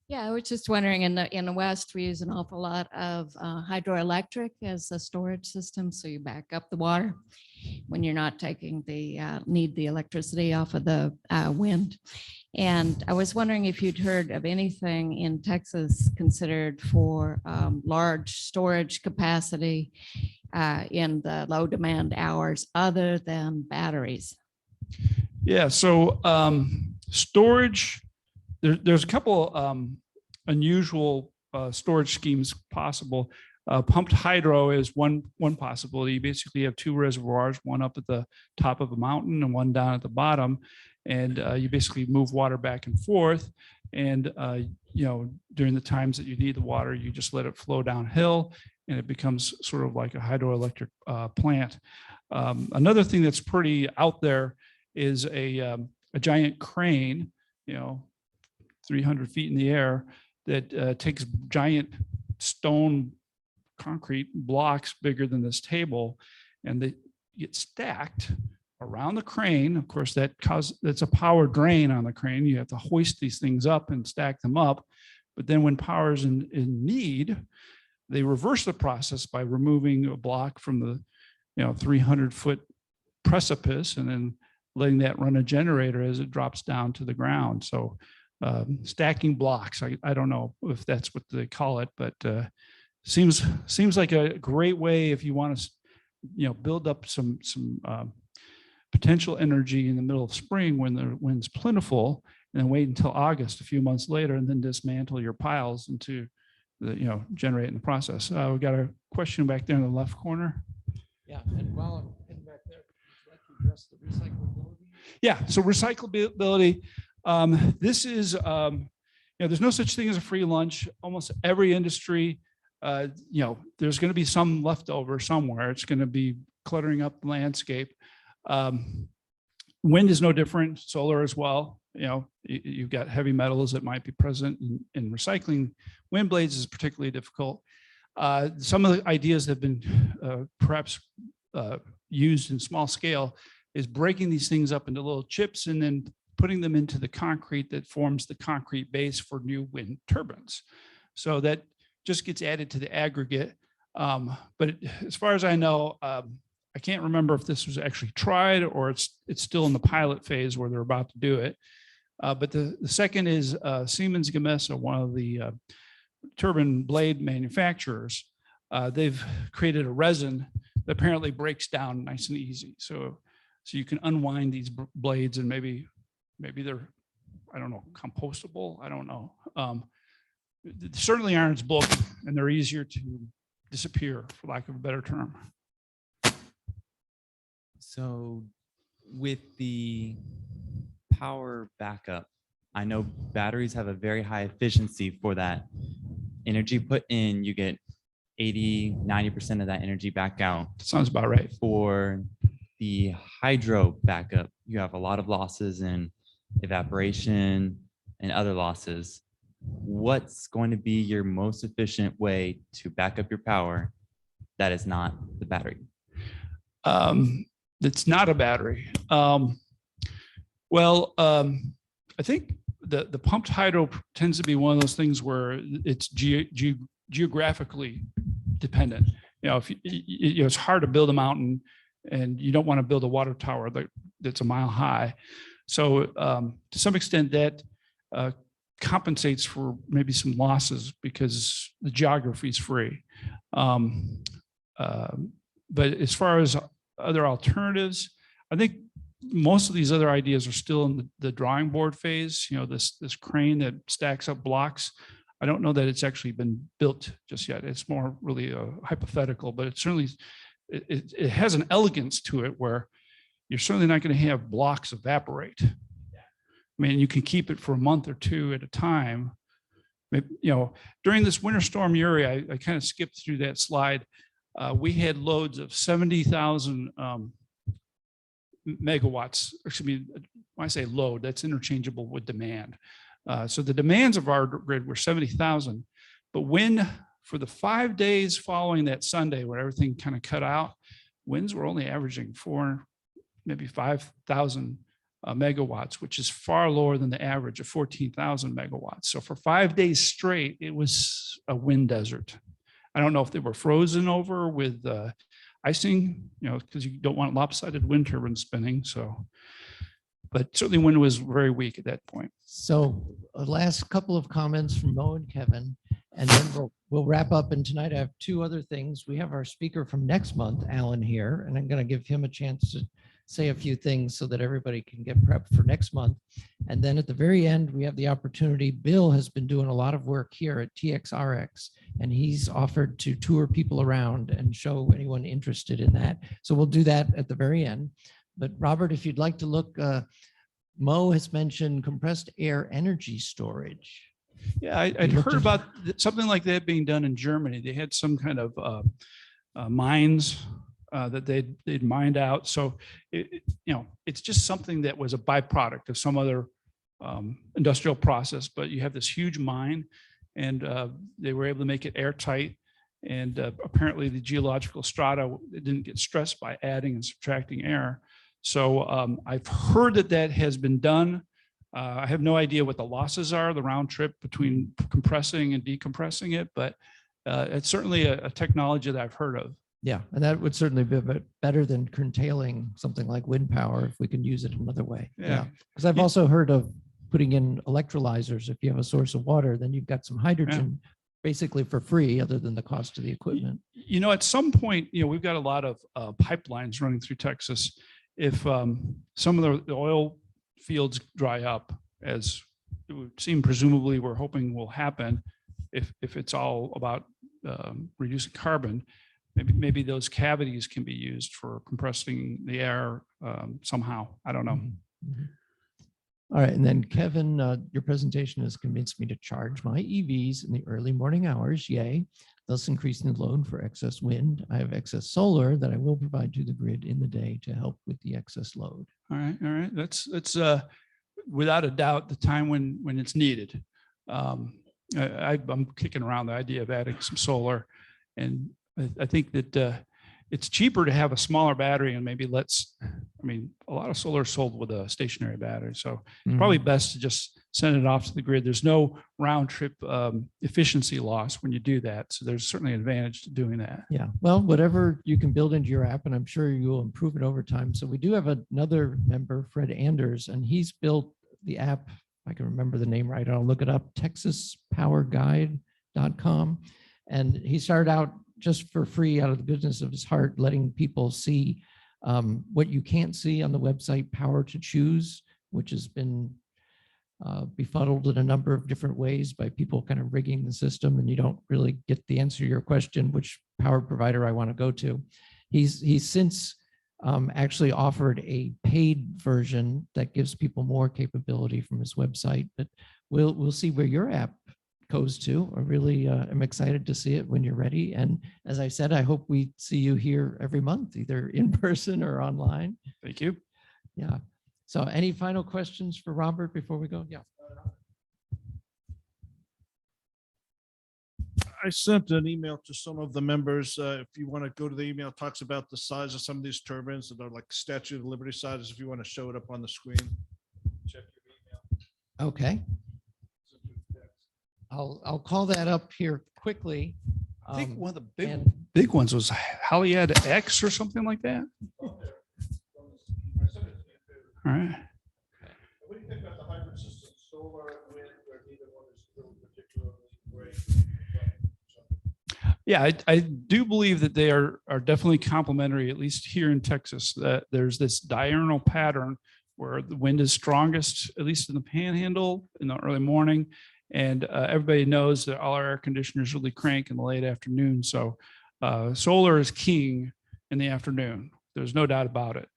Yeah, I was just wondering, in the West, we use an awful lot of hydroelectric as a storage system. So you back up the water when you're not taking need the electricity off of the wind. And I was wondering if you'd heard of anything in Texas considered for large storage capacity in the low demand hours other than batteries. Yeah, so storage, there's a couple unusual storage schemes possible. Pumped hydro is one possibility. You basically have two reservoirs, one up at the top of a mountain and one down at the bottom. And you basically move water back and forth. And, during the times that you need the water, you just let it flow downhill and it becomes sort of like a hydroelectric plant. Another thing that's pretty out there is a giant crane, 300 feet in the air that takes giant stone concrete blocks bigger than this table, and they get stacked around the crane. Of course, that's a power drain on the crane. You have to hoist these things up and stack them up. But then when power is in need, they reverse the process by removing a block from the 300-foot precipice and then letting that run a generator as it drops down to the ground. So stacking blocks, I don't know if that's what they call it, but seems like a great way if you want to build up some potential energy in the middle of spring when the wind's plentiful, and then wait until August, a few months later, and then dismantle your piles into the, generate in the process. We got a question back there in the left corner. Yeah, and while I'm heading back there, would you like to address the recyclability? Yeah, so recyclability. This is, there's no such thing as a free lunch. Almost every industry, there's going to be some leftover somewhere. It's going to be cluttering up the landscape. Wind is no different, solar as well. You've got heavy metals that might be present in recycling. Wind blades is particularly difficult. Some of the ideas that have been perhaps used in small scale is breaking these things up into little chips and then putting them into the concrete that forms the concrete base for new wind turbines. So that just gets added to the aggregate. But as far as I know, I can't remember if this was actually tried or it's still in the pilot phase where they're about to do it. But the second is Siemens Gamesa, one of the turbine blade manufacturers. They've created a resin that apparently breaks down nice and easy. So you can unwind these blades and maybe they're, I don't know, compostable. I don't know. Certainly iron's bulky and they're easier to disappear, for lack of a better term. So with the power backup, I know batteries have a very high efficiency for that. Energy put in, you get 80–90% of that energy back out. Sounds about right. For the hydro backup, you have a lot of losses in evaporation and other losses. What's going to be your most efficient way to back up your power that is not the battery? It's not a battery. I think the pumped hydro tends to be one of those things where it's geographically dependent. If it's hard to build a mountain and you don't want to build a water tower that's a mile high. So to some extent that compensates for maybe some losses because the geography is free. But as far as other alternatives, I think most of these other ideas are still in the drawing board phase. This crane that stacks up blocks. I don't know that it's actually been built just yet. It's more really hypothetical, but it certainly it has an elegance to it where you're certainly not going to have blocks evaporate. I mean, you can keep it for a month or two at a time. Maybe, during this winter storm Uri, I kind of skipped through that slide. We had loads of 70,000 megawatts. Excuse me, when I say load, that's interchangeable with demand. So the demands of our grid were 70,000, but when for the 5 days following that Sunday where everything kind of cut out, winds were only averaging maybe 5,000 megawatts, which is far lower than the average of 14,000 megawatts. So for 5 days straight, it was a wind desert. I don't know if they were frozen over with icing, because you don't want lopsided wind turbines spinning. So, but certainly wind was very weak at that point. So last couple of comments from Mo and Kevin, and then we'll wrap up. And tonight I have two other things. We have our speaker from next month, Alan, here, and I'm going to give him a chance to say a few things so that everybody can get prepped for next month. And then at the very end, we have the opportunity. Bill has been doing a lot of work here at TXRX, and he's offered to tour people around and show anyone interested in that. So we'll do that at the very end. But Robert, if you'd like to look, Mo has mentioned compressed air energy storage. Yeah, I'd heard about something like that being done in Germany. They had some kind of mines that they'd mined out. So, it's just something that was a byproduct of some other industrial process, but you have this huge mine and they were able to make it airtight. And apparently the geological strata didn't get stressed by adding and subtracting air. So I've heard that that has been done. I have no idea what the losses are, the round trip between compressing and decompressing it, but it's certainly a technology that I've heard of. Yeah, and that would certainly be a bit better than curtailing something like wind power if we can use it another way. Yeah. Because I've Yeah. also heard of putting in electrolyzers. If you have a source of water, then you've got some hydrogen basically for free, other than the cost of the equipment. You know, at some point, you know, we've got a lot of pipelines running through Texas. If some of the oil fields dry up, as it would seem presumably we're hoping will happen, if it's all about reducing carbon, maybe those cavities can be used for compressing the air somehow. I don't know. Mhm. All right, and then Kevin, your presentation has convinced me to charge my EVs in the early morning hours, yay, thus increasing the load for excess wind. I have excess solar that I will provide to the grid in the day to help with the excess load. All right. That's without a doubt the time when it's needed. I'm kicking around the idea of adding some solar, and I think that it's cheaper to have a smaller battery and maybe a lot of solar is sold with a stationary battery. So it's probably best to just send it off to the grid. There's no round trip efficiency loss when you do that. So there's certainly an advantage to doing that. Yeah, well, whatever you can build into your app, and I'm sure you will improve it over time. So we do have another member, Fred Anders, and he's built the app, if I can remember the name right, I'll look it up, texaspowerguide.com. And he started out just for free out of the goodness of his heart, letting people see what you can't see on the website, Power to Choose, which has been befuddled in a number of different ways by people kind of rigging the system, and you don't really get the answer to your question, which power provider I want to go to. He's since actually offered a paid version that gives people more capability from his website, but we'll see where your app goes to. I really am excited to see it when you're ready. And as I said, I hope we see you here every month, either in person or online. Thank you. Yeah. So any final questions for Robert before we go? Yeah. I sent an email to some of the members. If you want to go to the email, it talks about the size of some of these turbines that are like Statue of Liberty sizes. If you want to show it up on the screen, check your email. Okay. I'll call that up here quickly. I think one of the and- big ones was Haliad X or something like that. All right. What do you think about the hybrid system, solar, wind, or neither one is really particularly great? Yeah, I do believe that they are definitely complementary, at least here in Texas, that there's this diurnal pattern where the wind is strongest, at least in the panhandle in the early morning. And everybody knows that all our air conditioners really crank in the late afternoon. So solar is king in the afternoon. There's no doubt about it.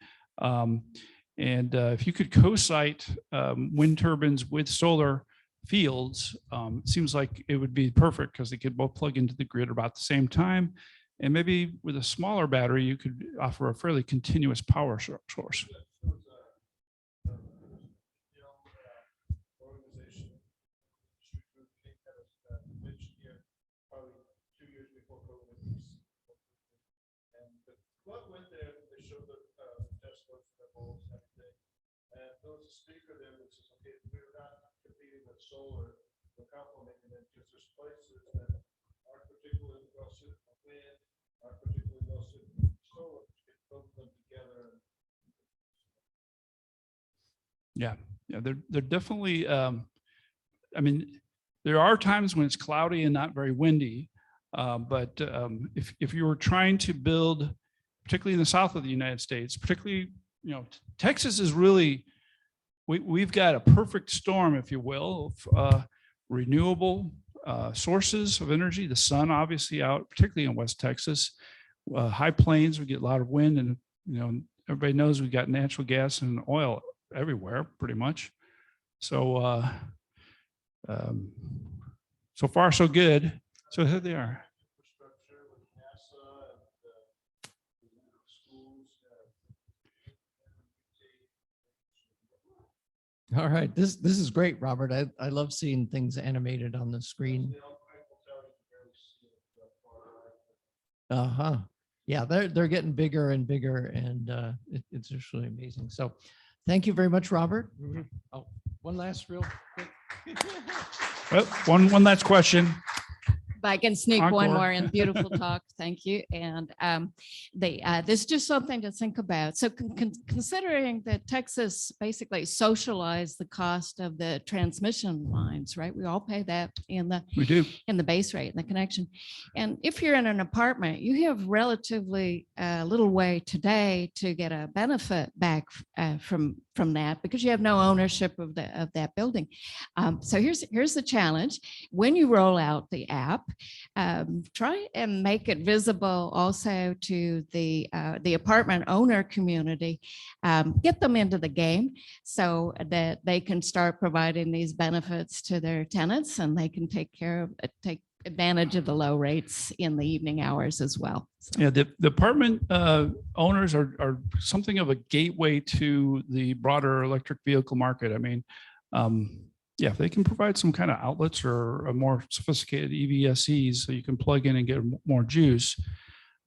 And if you could co-site wind turbines with solar fields, it seems like it would be perfect because they could both plug into the grid about the same time. And maybe with a smaller battery, you could offer a fairly continuous power source. Speaker there that says, okay, we're not competing with solar, we're complementing it because there's places that aren't particularly well suited for wind, aren't particularly well suited for solar, you can put them together. Yeah, they're definitely. I mean, there are times when it's cloudy and not very windy, but if you were trying to build, particularly in the south of the United States, particularly, you know, Texas is really. We've got a perfect storm, if you will, of renewable sources of energy. The sun, obviously, out, particularly in West Texas, high plains. We get a lot of wind, and you know, everybody knows we've got natural gas and oil everywhere, pretty much. So, so far, so good. So here they are. All right, this is great, Robert. I love seeing things animated on the screen. Uh-huh. Yeah, they're getting bigger and bigger, and it's just really amazing. So thank you very much, Robert. Oh, one last real quick. Well, one last question. If I can sneak one Encore. more in, beautiful talk, thank you. And this is just something to think about. So considering that Texas basically socialized the cost of the transmission lines, right? We all pay that in the base rate and the connection. And if you're in an apartment, you have relatively little way today to get a benefit back from that because you have no ownership of that building. So here's the challenge. When you roll out the app, try and make it visible also to the apartment owner community. Get them into the game so that they can start providing these benefits to their tenants, and they can take advantage of the low rates in the evening hours as well. So. Yeah, the apartment owners are something of a gateway to the broader electric vehicle market. I mean, yeah, if they can provide some kind of outlets or a more sophisticated EVSEs so you can plug in and get more juice,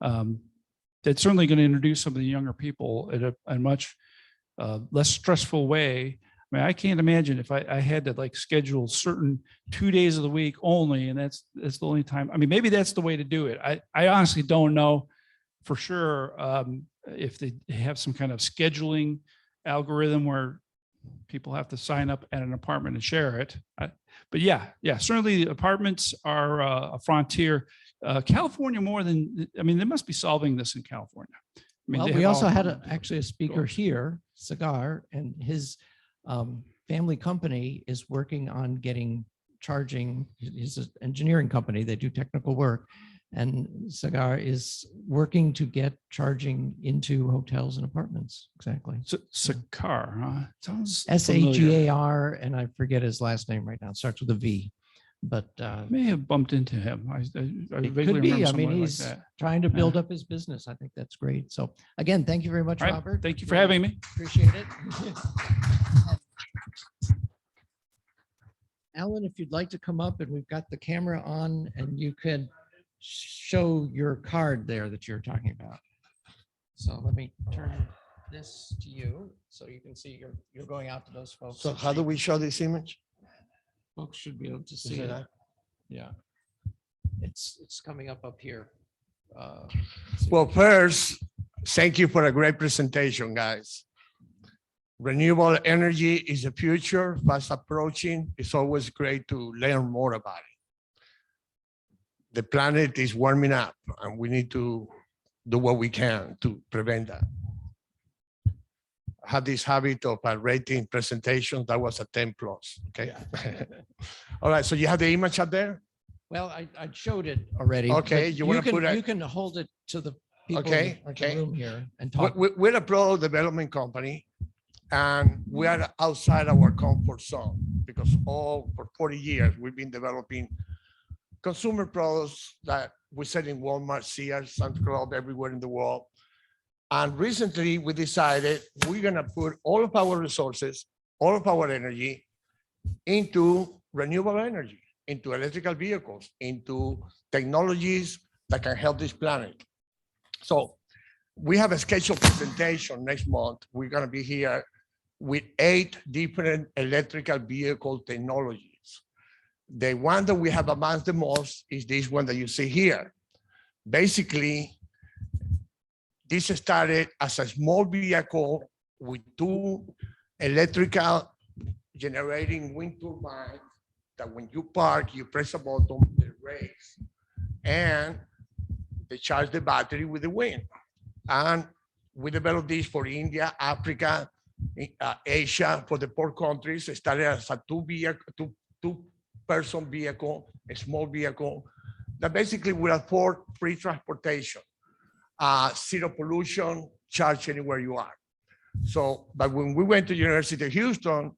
that's certainly going to introduce some of the younger people in a much less stressful way. I mean, I can't imagine if I had to like schedule certain 2 days of the week only, and that's the only time. I mean, maybe that's the way to do it. I honestly don't know for sure if they have some kind of scheduling algorithm where people have to sign up at an apartment and share it. But yeah, certainly apartments are a frontier. California more than, I mean, they must be solving this in California. I mean, Well, we also had actually a speaker here, Cigar, and his family company is working on getting charging. He's an engineering company. They do technical work. And Cigar is working to get charging into hotels and apartments. Exactly. Cigar, huh? Sounds SAGAR, and I forget his last name right now. It starts with a V. But may have bumped into him. I it vaguely could be. remember I mean, someone he's like that. trying to build up his business. I think that's great. So again, thank you very much, All right, Robert. thank you for having me. Appreciate it. Alan, if you'd like to come up, and we've got the camera on, and you could show your card there that you're talking about. So let me turn this to you so you can see you're going out to those folks. So how do we show this image? Folks should be able to see it it. that? Yeah. It's coming up here. Well, first, thank you for a great presentation, guys. Renewable energy is the future, fast approaching. It's always great to learn more about it. The planet is warming up, and we need to do what we can to prevent that. I had this habit of rating presentations. That was a 10+, okay? Yeah. All right, so you have the image up there? Well, I showed it already. Okay, but you want to put it? You can hold it to the people Okay, in okay. the room here and talk. We're a product development company, and we are outside our comfort zone because for 40 years, we've been developing consumer products that we sell in Walmart, Sears, Sam's Club, everywhere in the world. And recently we decided we're gonna put all of our resources, all of our energy into renewable energy, into electrical vehicles, into technologies that can help this planet. So we have a scheduled presentation next month. We're gonna be here with 8 different electrical vehicle technologies. The one that we have advanced the most is this one that you see here. Basically, this started as a small vehicle with 2 electrical generating wind turbines that when you park, you press a button, they raise, and they charge the battery with the wind. And we developed this for India, Africa, Asia, for the poor countries. It started as a two-person vehicle, a small vehicle that basically will afford free transportation, zero pollution, charge anywhere you are. So, but when we went to University of Houston,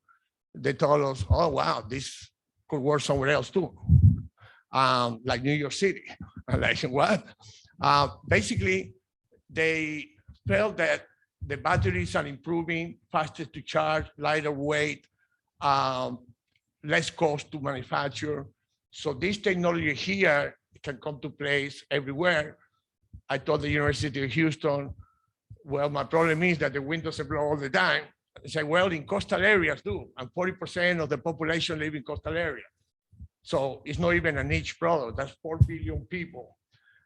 they told us, oh, wow, this could work somewhere else too, like New York City. Like what? Basically, they felt that the batteries are improving, faster to charge, lighter weight, less cost to manufacture. So this technology here can come to place everywhere. I told the University of Houston, well, my problem is that the wind doesn't blow all the time. I say, well, in coastal areas do, and 40% of the population live in coastal areas. So it's not even a niche product. That's 4 billion people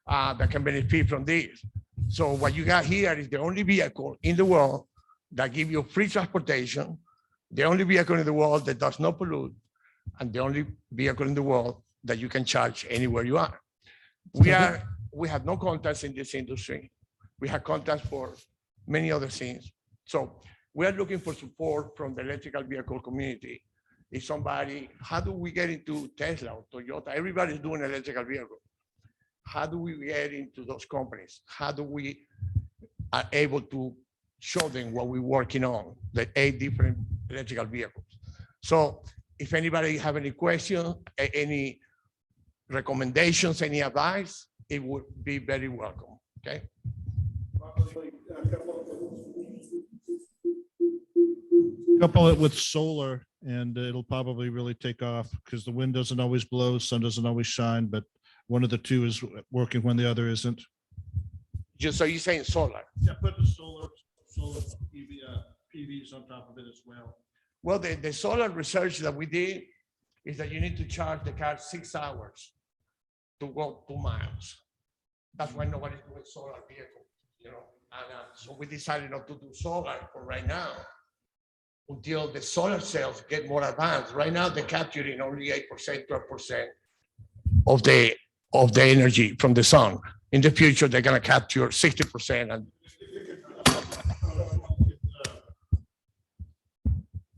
that can benefit from this. So what you got here is the only vehicle in the world that gives you free transportation, the only vehicle in the world that does not pollute, and the only vehicle in the world that you can charge anywhere you are. We have no contacts in this industry. We have contacts for many other things. So we are looking for support from the electrical vehicle community. If somebody, how do we get into Tesla or Toyota? Everybody's doing electrical vehicle. How do we get into those companies? How do we are able to show them what we're working on, the 8 different electrical vehicles? So if anybody have any questions, any recommendations, any advice, it would be very welcome, okay? Couple it with solar and it'll probably really take off because the wind doesn't always blow, sun doesn't always shine, but one of the two is working when the other isn't. So you're saying solar? Yeah, put the solar PVs on top of it as well. Well, the solar research that we did is that you need to charge the car 6 hours to go 2 miles. That's why nobody's doing solar vehicles, you know. And so we decided not to do solar for right now until the solar cells get more advanced. Right now, they're capturing only 8%, 12% of the energy from the sun. In the future, they're going to capture 60%. And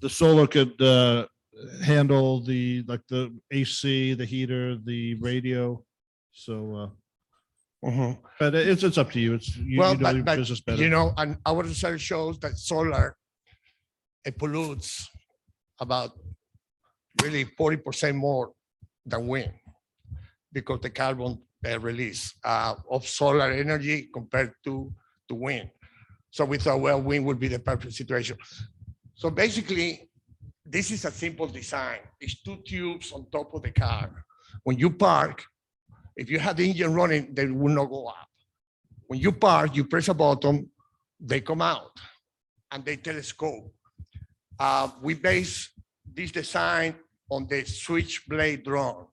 the solar could handle the AC, the heater, the radio. So, but it's up to you. It's you know your business better. You know, and our research shows that solar it pollutes about really 40% more than wind because the carbon release of solar energy compared to wind. So we thought, well, wind would be the perfect situation. So basically, this is a simple design. It's 2 tubes on top of the car. When you park, if you have the engine running, they will not go up. When you park, you press a button, they come out and they telescope. We base this design on the switchblade drone.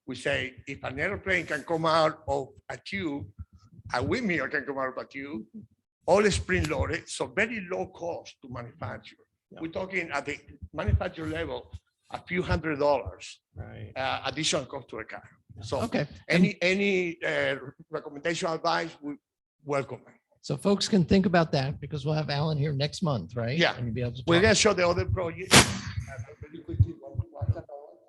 We say, if an airplane can come out of a tube, a windmill can come out of a tube, all spring loaded, so very low cost to manufacture. Yeah. We're talking at the manufacturer level, a few $100, right? Additional cost to a car. So okay. Any recommendation, advice, we welcome it. So folks can think about that because we'll have Alan here next month, right? Yeah. And you'll be able to we're going to show the other projects.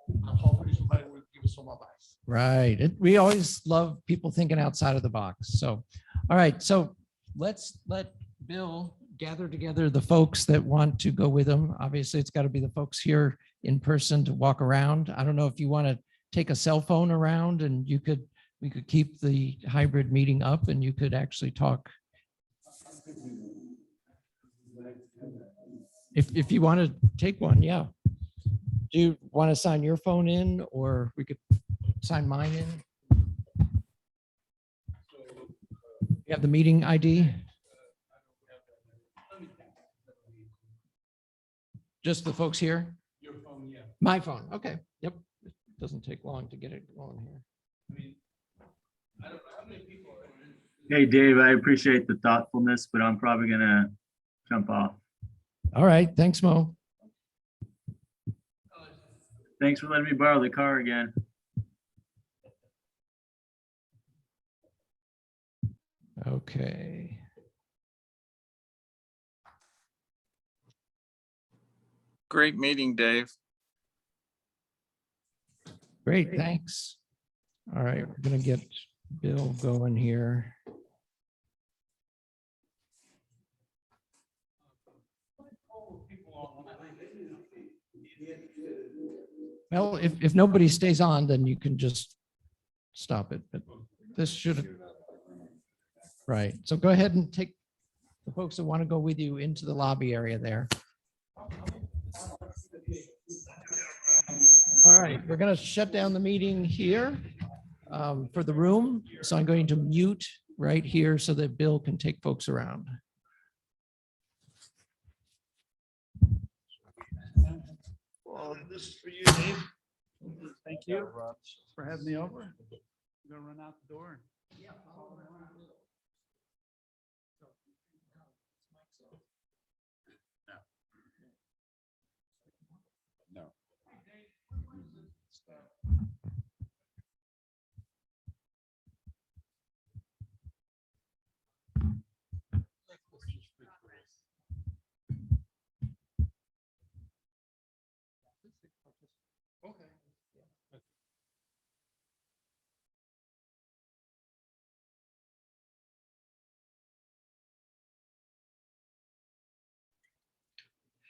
And hopefully somebody will give us some advice. Right. We always love people thinking outside of the box. So, all right. So let's let Bill gather together the folks that want to go with him. Obviously, it's got to be the folks here in person to walk around. I don't know if you want to take a cell phone around and we could keep the hybrid meeting up and you could actually talk. If you want to take one, yeah. Do you want to sign your phone in or we could sign mine in? You have the meeting ID? Just the folks here? Your phone, yeah. My phone, okay, yep. It doesn't take long to get it going here. I mean, I don't know how many people are in. Hey, Dave, I appreciate the thoughtfulness, but I'm probably going to jump off. All right, thanks, Mo. Thanks for letting me borrow the car again. Okay. Great meeting, Dave. Great, thanks. All right, we're gonna get Bill going here. Well, if nobody stays on, then you can just stop it, but this should. Right, so go ahead and take the folks that want to go with you into the lobby area there. All right, we're going to shut down the meeting here for the room. So I'm going to mute right here so that Bill can take folks around. Well, this is for you, Dave. Thank you for having me over. I'm gonna run out the door. No.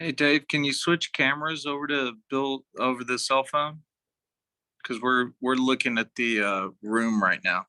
Hey, Dave, can you switch cameras over to Bill over the cell phone? Because we're looking at the room right now.